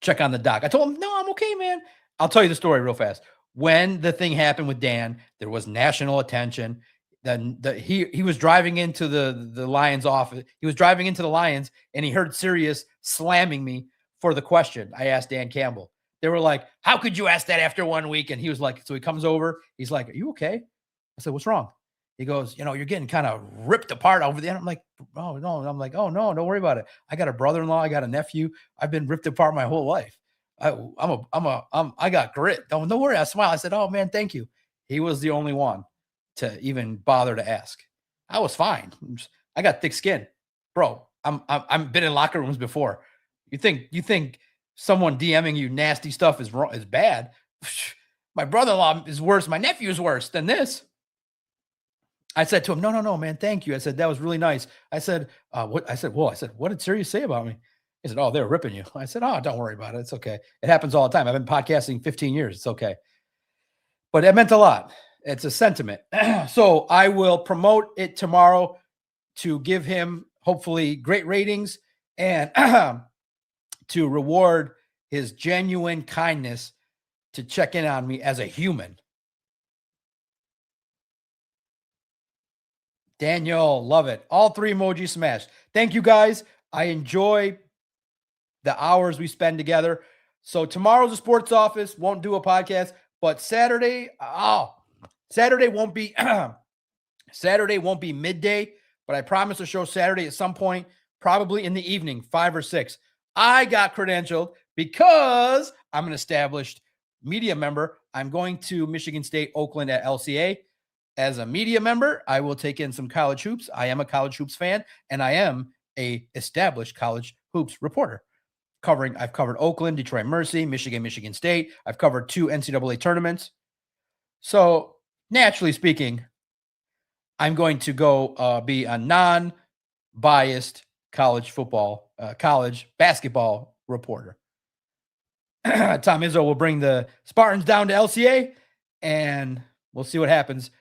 Check on the doc. I told him, no, I'm okay, man. I'll tell you the story real fast. When the thing happened with Dan, there was national attention. Then he was driving into the Lions office. He was driving into the Lions, and he heard Sirius slamming me for the question. I asked Dan Campbell. They were like, how could you ask that after 1 week? And he was like, so he comes over. He's like, are you okay? I said, what's wrong? He goes, you're getting kind of ripped apart over there. I'm like, oh, no. And I'm like, oh, no, don't worry about it. I got a brother-in-law. I got a nephew. I've been ripped apart my whole life. I got grit. Don't worry. I smiled. I said, oh, man, thank you. He was the only one to even bother to ask. I was fine. I got thick skin. Bro, I've been in locker rooms before. You think someone DMing you nasty stuff is wrong, is bad? My brother-in-law is worse. My nephew is worse than this. I said to him, no, man, thank you. I said, that was really nice. I said, what? I said, what did Sirius say about me? He said, oh, they're ripping you. I said, oh, don't worry about it. It's okay. It happens all the time. I've been podcasting 15 years. It's okay. But it meant a lot. It's a sentiment. So I will promote it tomorrow to give him hopefully great ratings and to reward his genuine kindness to check in on me as a human. Daniel, love it. All 3 emojis smashed. Thank you, guys. I enjoy the hours we spend together. So tomorrow's the sports office. Won't do a podcast, but Saturday won't be Saturday won't be midday, but I promise to show Saturday at some point, probably in the evening, 5 or 6. I got credentialed because I'm an established media member. I'm going to Michigan State, Oakland at LCA. As a media member, I will take in some college hoops. I am a college hoops fan, and I am a established college hoops reporter. I've covered Oakland, Detroit Mercy, Michigan State. I've covered 2 NCAA tournaments. So naturally speaking, I'm going to go be a non-biased college basketball reporter. Tom Izzo will bring the Spartans down to LCA, and we'll see what happens.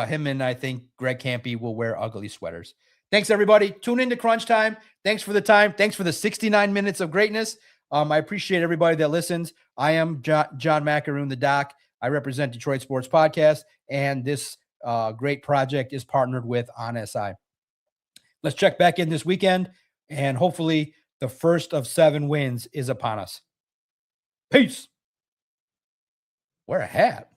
Him and I think Greg Campy will wear ugly sweaters. Thanks, everybody. Tune into Crunch Time. Thanks for the time. Thanks for the 69 minutes of greatness. I appreciate everybody that listens. I am John Macaroon, the doc. I represent Detroit Sports Podcast, and this great project is partnered with On SI. Let's check back in this weekend, and hopefully the first of 7 wins is upon us. Peace. Wear a hat.